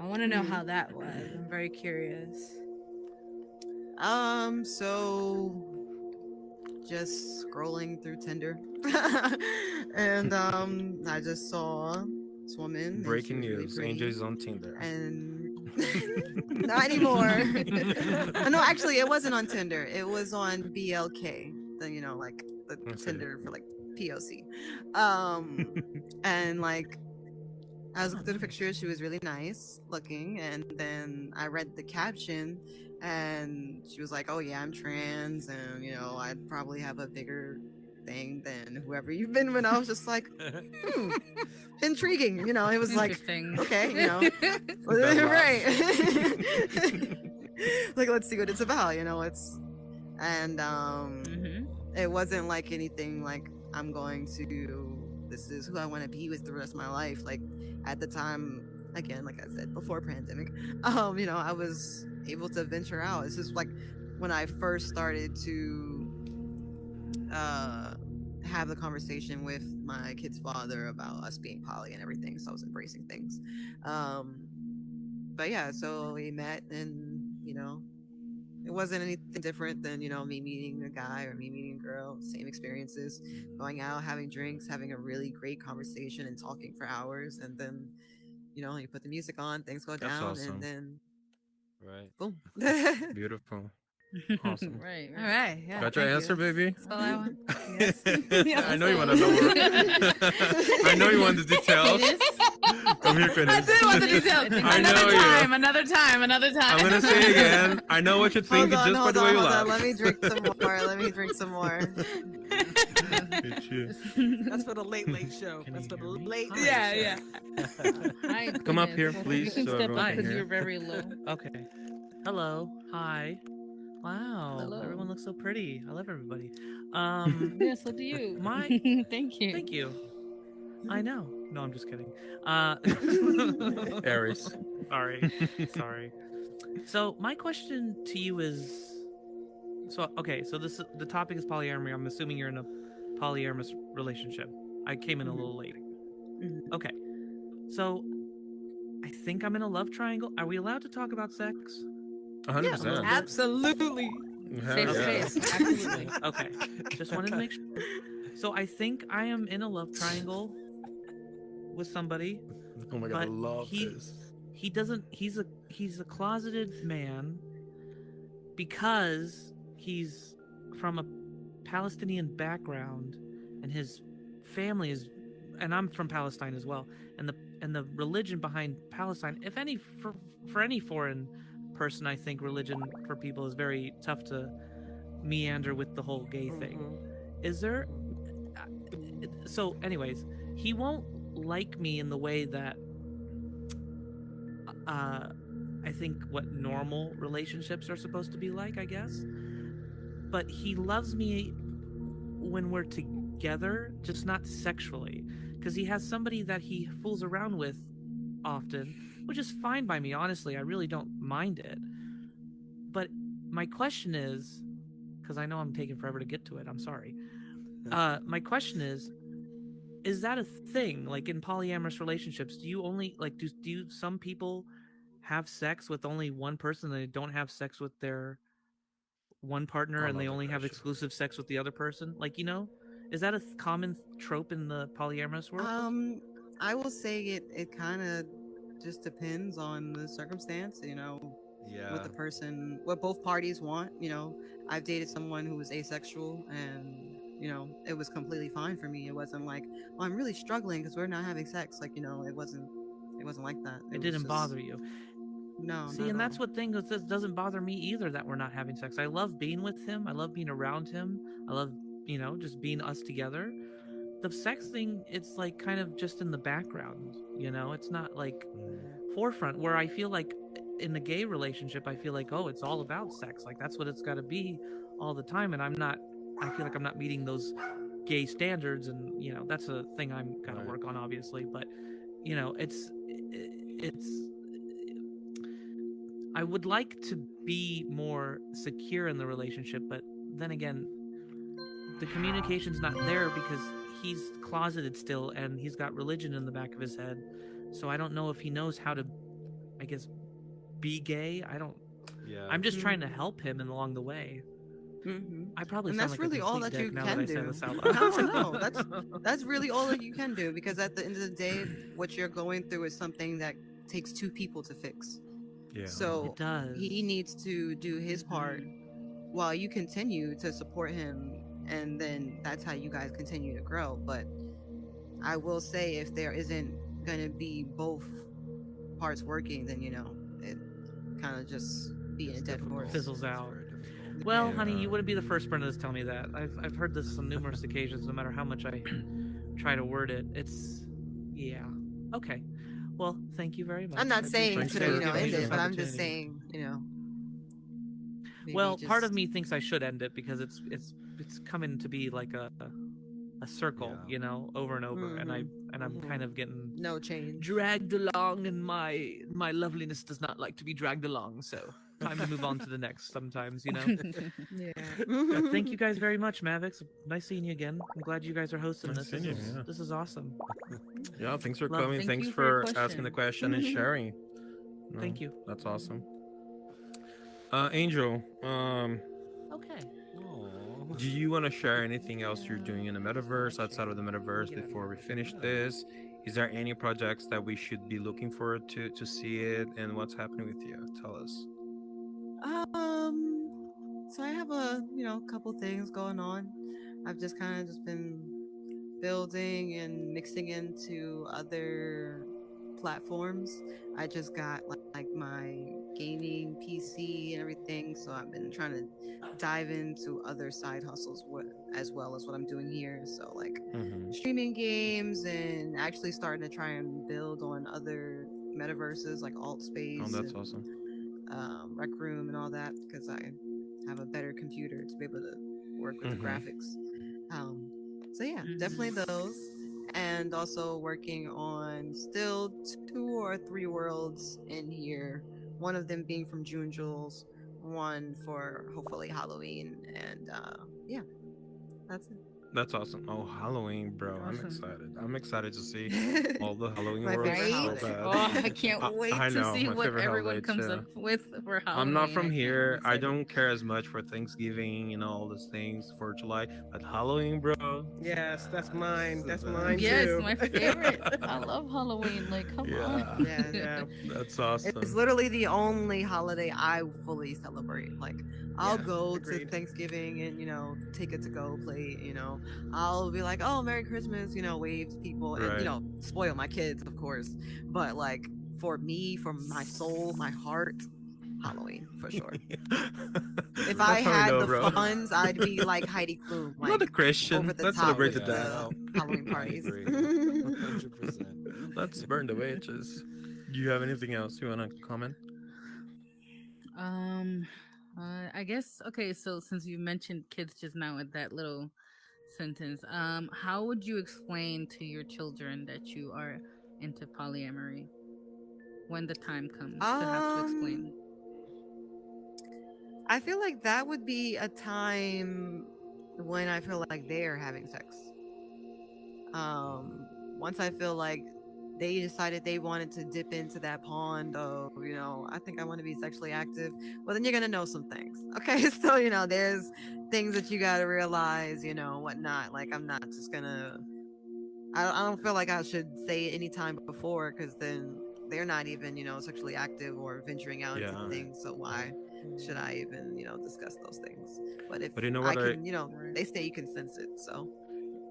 I want to know how that was. I'm very curious. So just scrolling through Tinder, and I just saw this woman, and she Breaking was really news: pretty, Angel is on Tinder. and not anymore. No, actually, it wasn't on Tinder. It was on BLK, like the Okay. Tinder for like POC. And like I was looking through the picture. She was really nice looking, and then I read the caption, and she was like, "Oh yeah, I'm trans, and I'd probably have a bigger thing than whoever you've been with." I was just like, hmm, intriguing. It was like, Interesting. okay, Bad right. laughs. Like, let's see what it's about. And Hmm. it wasn't like anything like I'm going to. This is who I want to be with the rest of my life. Like at the time, again, like I said before pandemic, I was able to venture out. This is like when I first started to have the conversation with my kid's father about us being poly and everything. So I was embracing things. But yeah, so we met, and It wasn't anything different than, me meeting a guy or me meeting a girl. Same experiences, going out, having drinks, having a really great conversation, and talking for hours. And then, you put the music on, things go That's down, and awesome. then Right. boom. Beautiful. Awesome. Right, All right. right. Yeah. Got your thank you. answer, baby? That's all I want. Yes. Yes, I know that's you all want I to know want. more. I know you want the details. Penis? Come here, Quinnis. I did want the details. I think I know Another you. time. Another time. Another time. I'm gonna say again. I know what you're Hold thinking on, just by hold the way on, you hold laugh. on. Let me drink some more. Let me drink some more. It's you. That's for the late late show. Can That's you for the hear me? late Hi. late Yeah, show. yeah. Hi, Come up Quinnis. here, You please, can so step everyone up can because hear. you're very low. Okay. Hello. Hi. Wow. Hello. Everyone looks so pretty. I love everybody. Yeah, so do you. My Thank you. thank you. I know. No, I'm just kidding. Aries. Sorry. Sorry. So my question to you is okay, so the topic is polyamory. I'm assuming you're in a polyamorous relationship. I came in a little late. Mhm. Okay. So I think I'm in a love triangle. Are we allowed to talk about sex? 100%. Absolutely. Hell Safe yeah. space. Absolutely. Okay. Just wanted to make sure. So I think I am in a love triangle with somebody, Oh my god, I but love he this. he doesn't he's a closeted man because he's from a Palestinian background and his family is, and I'm from Palestine as well, and the religion behind Palestine, if any, for any foreign person, I think religion for people is very tough to meander with the whole gay thing. Is there so anyways, he won't like me in the way that I think what normal relationships are supposed to be like, I guess. But he loves me when we're together, just not sexually, because he has somebody that he fools around with often, which is fine by me, honestly. I really don't mind it. But my question is, because I know I'm taking forever to get to it, I'm sorry. My question is that a thing? Like in polyamorous relationships, do you only like do you some people have sex with only one person and they don't have sex with their one partner I and love they that only have question. exclusive sex with the other person? Like, is that a common trope in the polyamorous world? I will say it kind of just depends on the circumstance, Yeah. what both parties want. I've dated someone who was asexual, and it was completely fine for me. It wasn't like, oh, I'm really struggling because we're not having sex. Like, it wasn't like that. It was didn't just, bother you. No, See, not and at that's all. what thing is, this doesn't bother me either that we're not having sex. I love being with him. I love being around him. I love, just being us together. The sex thing, it's like kind of just in the background, It's not like forefront where I feel like in the gay relationship, I feel like, oh, it's all about sex. Like that's what it's got to be all the time. And I feel like I'm not meeting those gay standards. And, that's a thing I'm got to work on, obviously. But, it's, I would like to be more secure in the relationship, but then again, the communication's not there because he's closeted still and he's got religion in the back of his head. So I don't know if he knows how to, I guess, be gay. Yeah. I'm just trying to help him along the way. I probably And sound that's like really a all complete that you dick now that can I say do. this out loud. No, that's really all that you can do, because at the end of the day, what you're going through is something that takes two people to fix. Yeah. So It does. he needs to do his part while you continue to support him, and then that's how you guys continue to grow. But I will say, if there isn't going to be both parts working, then it kind of just be in a dead forest. Fizzles out. Very difficult. Well, Yeah. honey, you wouldn't be the first person to tell me that. I've heard this on numerous occasions. No matter how much I try to word it, it's yeah. Okay. Well, thank you very much. I'm not I saying appreciate to you giving me end this it, but I'm just opportunity. saying, maybe Well, part of just- me thinks I should end it because it's coming to be like a circle, over and over, and I'm kind of getting no change. dragged along, and my loveliness does not like to be dragged along. So time to move on to the next. Sometimes, Yeah. But thank you guys very much, Mavics. Nice seeing you again. I'm glad you guys are hosting Nice this. seeing you, yeah. This is awesome. Yeah, thanks for Love- coming. Thank Thanks you for your for asking the question. question and sharing. Thank you. That's awesome. Angel, Okay. Oh. do you want to share anything else you're doing in the metaverse, outside of the metaverse, before we finish this? Is there any projects that we should be looking forward to see it, and what's happening with you? Tell us. So I have a couple things going on. I've just kind of just been building and mixing into other platforms. I just got like my gaming PC and everything, so I've been trying to dive into other side hustles as well as what I'm doing here. So like Mm-hmm. streaming games and actually starting to try and build on other metaverses like alt Oh, space that's and awesome. rec room and all that because I have a better computer to be able to work with the Mm-hmm. graphics. Um, so yeah, definitely Mhm. those, and also working on still two or three worlds in here. One of them being from June Jules, one for hopefully Halloween, and yeah, that's That's awesome. Oh, Halloween, bro. I'm Awesome. excited. I'm excited to see it. all the Halloween My worlds favorite so Right? holiday. bad. Oh, I can't I wait to know, see my what favorite everyone holiday comes up too. with for I'm not Halloween. from I'm here. I excited. don't care as much for Thanksgiving, all those things for July. But Halloween, bro, Yes, that's mine. it's the That's mine best. Yes, too. my favorite. I love Halloween. Like, come on. Yeah, Yeah, Yeah. that's it's awesome. literally the only holiday I fully celebrate. Like, I'll Yeah. go to Agreed. Thanksgiving and, take it to go plate, I'll be like, oh, Merry Christmas, wave to people and, Right. spoil my kids, of course. But, like, for me, for my soul, my heart, Halloween, for sure. If I That's how we had know, the bro. funds, I'd be like Heidi Klum, I'm not a like, over Christian. the Let's top celebrate the with dead. Yeah, the Halloween I parties. agree. 100%. Let's burn the witches. Do you have anything else you want to comment? Um, I guess okay. So since you mentioned kids just now with that little sentence, how would you explain to your children that you are into polyamory when the time comes to have to um, explain? I feel like that would be a time when I feel like they're having sex. Once I feel like they decided they wanted to dip into that pond of, I think I want to be sexually active, well, then you're going to know some things. Okay. So, there's things that you got to realize, whatnot. Like, I'm not just going to, I don't feel like I should say it any time before because then they're not even, sexually active or venturing out into Yeah. things. So why should I even, discuss those things? But if But you know I what can, Right. they say you can sense it. So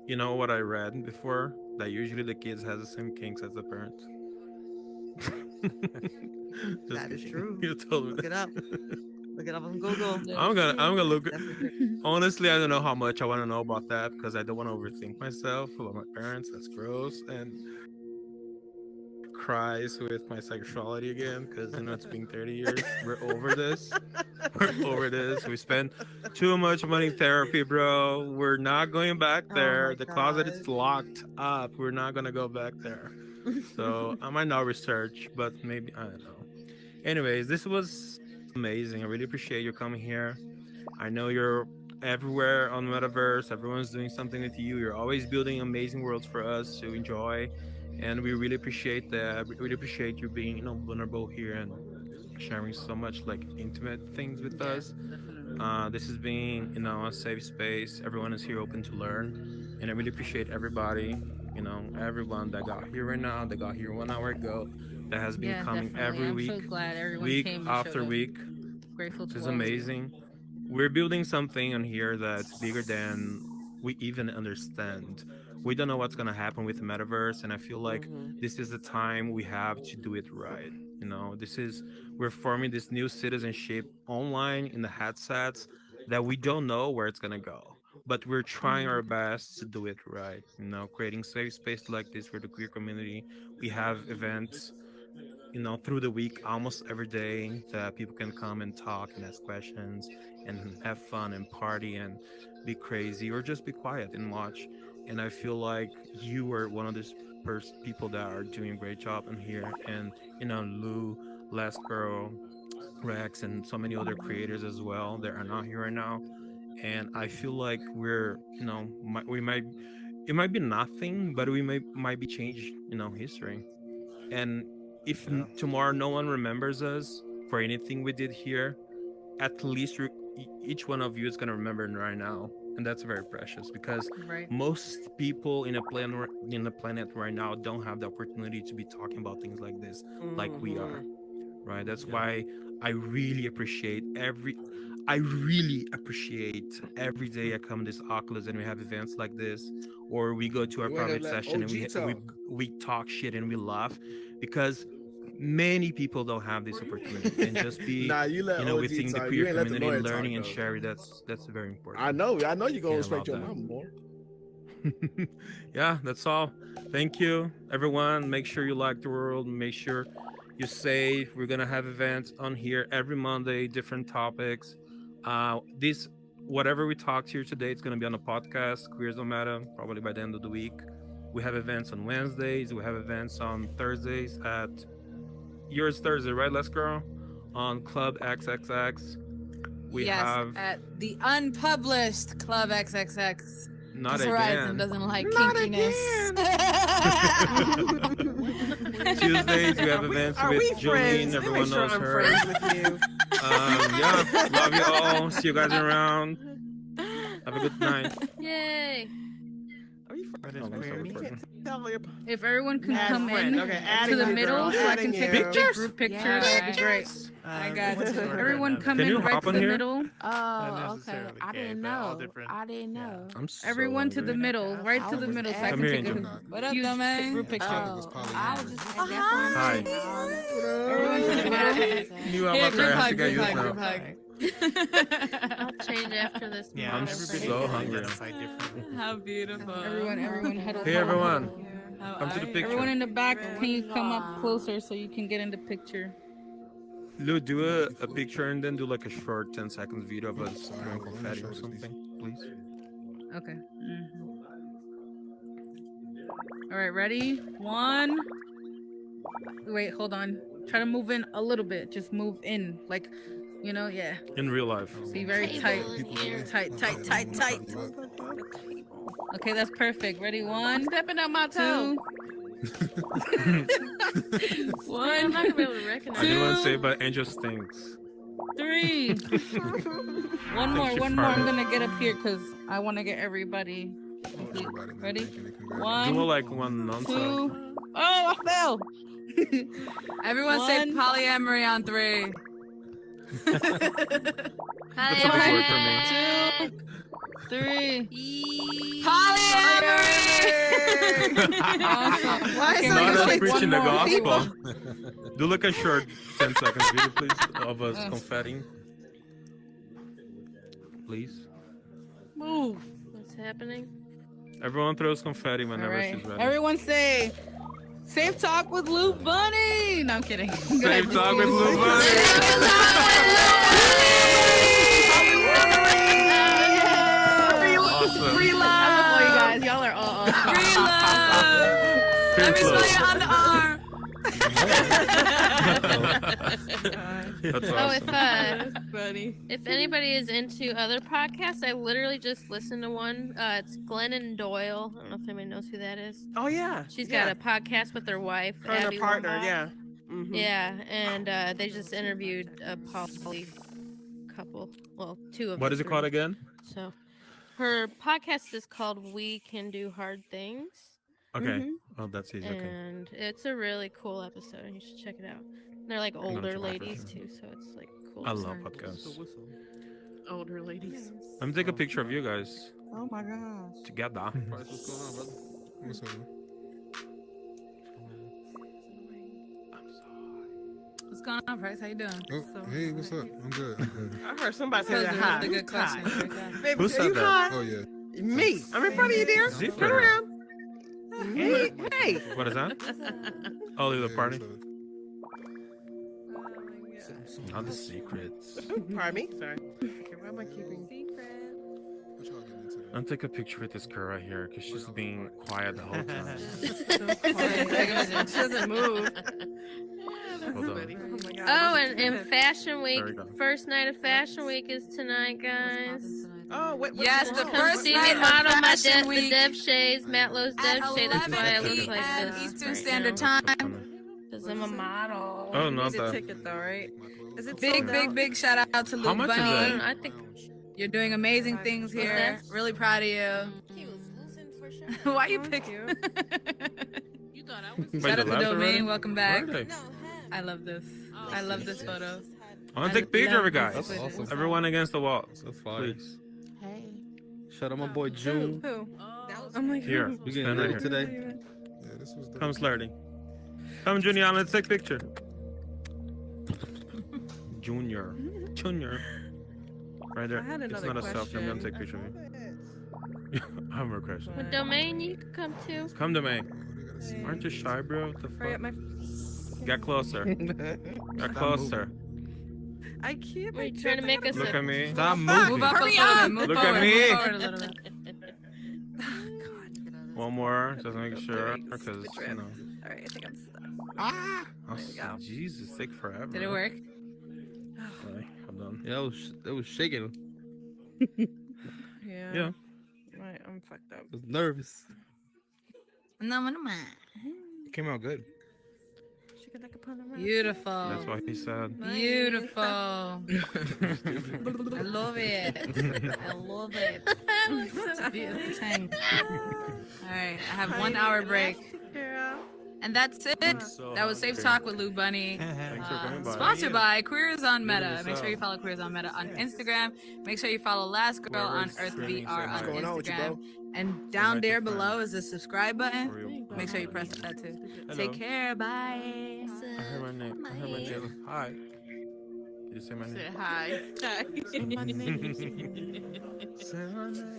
I read before that usually the kids has the same kinks as the parents. Just that is kidding. true. You told me Look it up. that. Look it up on Google. That I'm is gonna I'm true. gonna It's look. definitely true. Honestly, I don't know how much I want to know about that because I don't want to overthink myself about my parents. That's gross. And cries with my sexuality again because it's been 30 years. We're over this. We're over this. We spent too much money in therapy, bro. We're not going back Oh there. my The closet god. is locked up. We're not gonna go back there. So I might not research, but maybe I don't know. Anyways, this was amazing. I really appreciate you coming here. I know you're everywhere on Metaverse. Everyone's doing something with you. You're always building amazing worlds for us to enjoy, and we really appreciate that. We really appreciate you being, vulnerable here and sharing so much like intimate things with Yeah, us. definitely. This has been, a safe space. Everyone is here open to learn, and I really appreciate everybody. Everyone that got here right now, that got here 1 hour ago, that has been Yeah, coming definitely. every I'm so week, glad everyone week came and showed after up. week. Grateful This to is all of you. amazing. We're building something on here that's bigger than we even understand. We don't know what's going to happen with the metaverse, and I feel like Hmm. this is the time we have to do it right. This is we're forming this new citizenship online in the headsets that we don't know where it's going to go, but we're trying our Hmm. best to do it right. Creating safe space like this for the queer community. We have events, through the week, almost every day, that people can come and talk and ask questions and have fun and party and be crazy or just be quiet and watch. And I feel like you are one of those people that are doing a great job in here. And, Lou, Last Girl, Rex, and so many other creators as well that are not here right now. And I feel like we're, we might, it might be nothing, but we might be changed, history. And if Yeah. tomorrow no one remembers us for anything we did here, at least each one of you is gonna remember right now, and that's very precious because Right. most people in the planet right now don't have the opportunity to be talking about things like this, like we are. Right. That's why I really appreciate every day I come this Oculus and we have events like this, or we go to a You ain't private have that session and OG talk. we talk shit and we laugh, because many people don't have this opportunity. And just be, Nah, you let OG within the talk. queer You ain't let the community, lawyer talk learning and though. sharing. That's very important. I know you gonna Yeah, I respect love your that. mama more. Yeah, that's all. Thank you, everyone. Make sure you like the world. Make sure you're safe. We're gonna have events on here every Monday, different topics. This whatever we talked here today, it's gonna be on the podcast. Queers Don't Matter. Probably by the end of the week. We have events on Wednesdays. We have events on Thursdays at yours Thursday, right? Let's go on Club XXX. We yes, have at the unpublished Club XXX. not Because Horizon again. doesn't like Not kinkiness. Tuesdays we have events Are with we friends? Jolene. Let me Everyone make sure knows I'm her. friends with you. Yeah, love you all. See you guys around. Have a good night. Yay. Are you What friends? is Oh, queer I'm me? sorry. Tell your If everyone can Add come friend. in Okay, to adding the you, middle girl, so I adding can take you. a group picture, that'd be great. I got what's you. sort of Everyone another- come Can you in right hop to on the here? middle. Oh, okay. necessarily I gay, didn't but all know. different. I didn't Yeah. know. I'm so Everyone to the hungry. middle, right I to the was middle, so I asking. can Come here, take a Angel. What up, huge dumbass? group picture. thought it was I was polyamorous. just that's why I'm Hi. saying all Everyone to the middle. New Here, avatar group has to hug, get group used hug, group now. hug. I'll change after this. Yeah, I'm everybody so can hungry. identify differently. How beautiful. Everyone huddle. Hey huddle, everyone, huddle. How come to the are you? picture. Everyone in the back, can you come up closer so you can get in the picture? Lou, do a picture and then do like a short 10 seconds video of us Sorry, throwing let me confetti show or this something, please. Okay. All right, ready? One. Wait, hold on. Try to move in a little bit. Just move in, like, yeah. In real life. Be very tight. Tight, tight, tight, tight. Okay, that's perfect. Ready? One, Stepping on my toe. two. I'm not gonna be able to I recognize didn't want to Two. say, but Angel stinks. 3. One more. she One more. I'm farted. gonna get up here because I want to get everybody. Everybody, man, Ready? thank you, and Do congratulations. like one non-self. 2. Oh, I fell. Everyone say One. polyamory on 3. That's a big word for me. 2, 3. Polyamory! Awesome. Why is Okay, it Not we're us gonna take preaching the one more. gospel. Do like a short 10 seconds video, please, of us confetti. Please. Move. what's happening. Everyone throws confetti All whenever right. she's ready. Everyone say, "Safe talk with Lou Bunny." No, I'm kidding. Safe talk with Lou Bunny. Awesome. Free I love! love all you guys. Y'all are all awesome. Free love! Let me smell your underarm. That's Oh, awesome. Buddy. If anybody is into other podcasts, I literally just listened to one. It's Glennon Doyle. I don't know if anybody knows who that is. Oh yeah. She's yeah. got a podcast with her wife, Her and Abby her partner. Wambach. Yeah. Mhm. Yeah, and they just interviewed a poly couple. Well, 2 of What the is it 3. called again? So, her podcast is called "We Can Do Hard Things," Okay. Oh, that's easy. Okay. and it's a really cool episode. And you should check it out. They're like older check it out for ladies sure. too, so it's like cool. I to love see. podcasts. Older ladies. Let me take a picture of you guys Oh my gosh. together. Price, what's going on, brother? What's up? What's going on, Price? How you doing? Oh, hey, what's up? I'm good. I'm good. I heard somebody say That that was a high. really good Who's question. high? Baby, Who are said you that? high? Oh yeah. Me. I'm in front of you, dear. Zipper. Turn around. Hey, hey. What is that? Oh, the Hey, party. what's up? Not the secrets. Pardon me. Sorry. Okay, why am I keeping? What y'all getting into? I'll take a picture with this girl right here because she's being quiet the whole time. She doesn't move. Hold on. Oh my God. Oh, and Fashion Week, There we go. first night of Fashion Week is tonight, guys. Oh, what? Yes, the oh, Come first see night me of model my Fashion the Week Dev Shades, Matt Lowe's at Dev Shade. That's 11 why I look like p.m. this Eastern right Standard now. Time. Because I'm a model. Oh, You not need a that. ticket though, right? My clothes? Is it Big, sold big, out? big shout out to How Luke much is Bunny. it? I think You're doing amazing things What's here. Really proud of you. He was losing for sure. Why you Oh, pick? cute. You thought I was. Wait, Shout the out to labs already? Domain. Welcome Where back. are they? No, him. I love this. Oh, I love he this just photo. had- I want to take a picture of it, love guys. this That's awesome. Everyone against the wall. That's fire. Please. Hey. Shout out my boy June. Who? That was I'm like, Here. who? We Stand getting right lit here. today. Yeah, this was dope. Come, Slurdy. Come, Junior, let's take a picture. Junior. Right there. I had It's another not a selfie. I'm going to question. take a picture of you. I have more questions. with Domain, you can come too. Come to me. Oh, they gotta see. Aren't you shy, bro? What the Hurry up, fuck? my. Get closer. Get closer. I can't. Were you trying to make us Look at me. Stop Move moving. up Hurry a little up. bit. Move Look forward. at me. Move forward a little bit. One more, just to make sure. Alright, Because, stupid you drip. know. All right, I think I'm stuck. Ah! Oh, There we go. Jesus, take forever. Did it work? Alright, I'm done. Yeah, it was shaking. Yeah. Yeah. Right, I'm fucked up. I was nervous. No, no, no. It came out good. She could like a pun around. Beautiful. That's what he said. Beautiful. I love it. I love it. It's a beautiful thing. All right, I have 1 hour break. Yeah. And that's it. So That was Safe hungry. Talk with Lou Bunny. Thanks for coming by. Sponsored by Queers on Look at Meta. Make sure you yourself. follow Queers on Meta on Instagram. Make sure you follow Last Girl on Whoever's Earth streaming, VR say on hi. What's going on with you, Instagram. And hi down to there friends. below is the subscribe button. For real. Make sure you press that too. Hello. Take care. Bye. I heard my name. I heard my name. Hi. Did you say my name? Said hi. Say my name.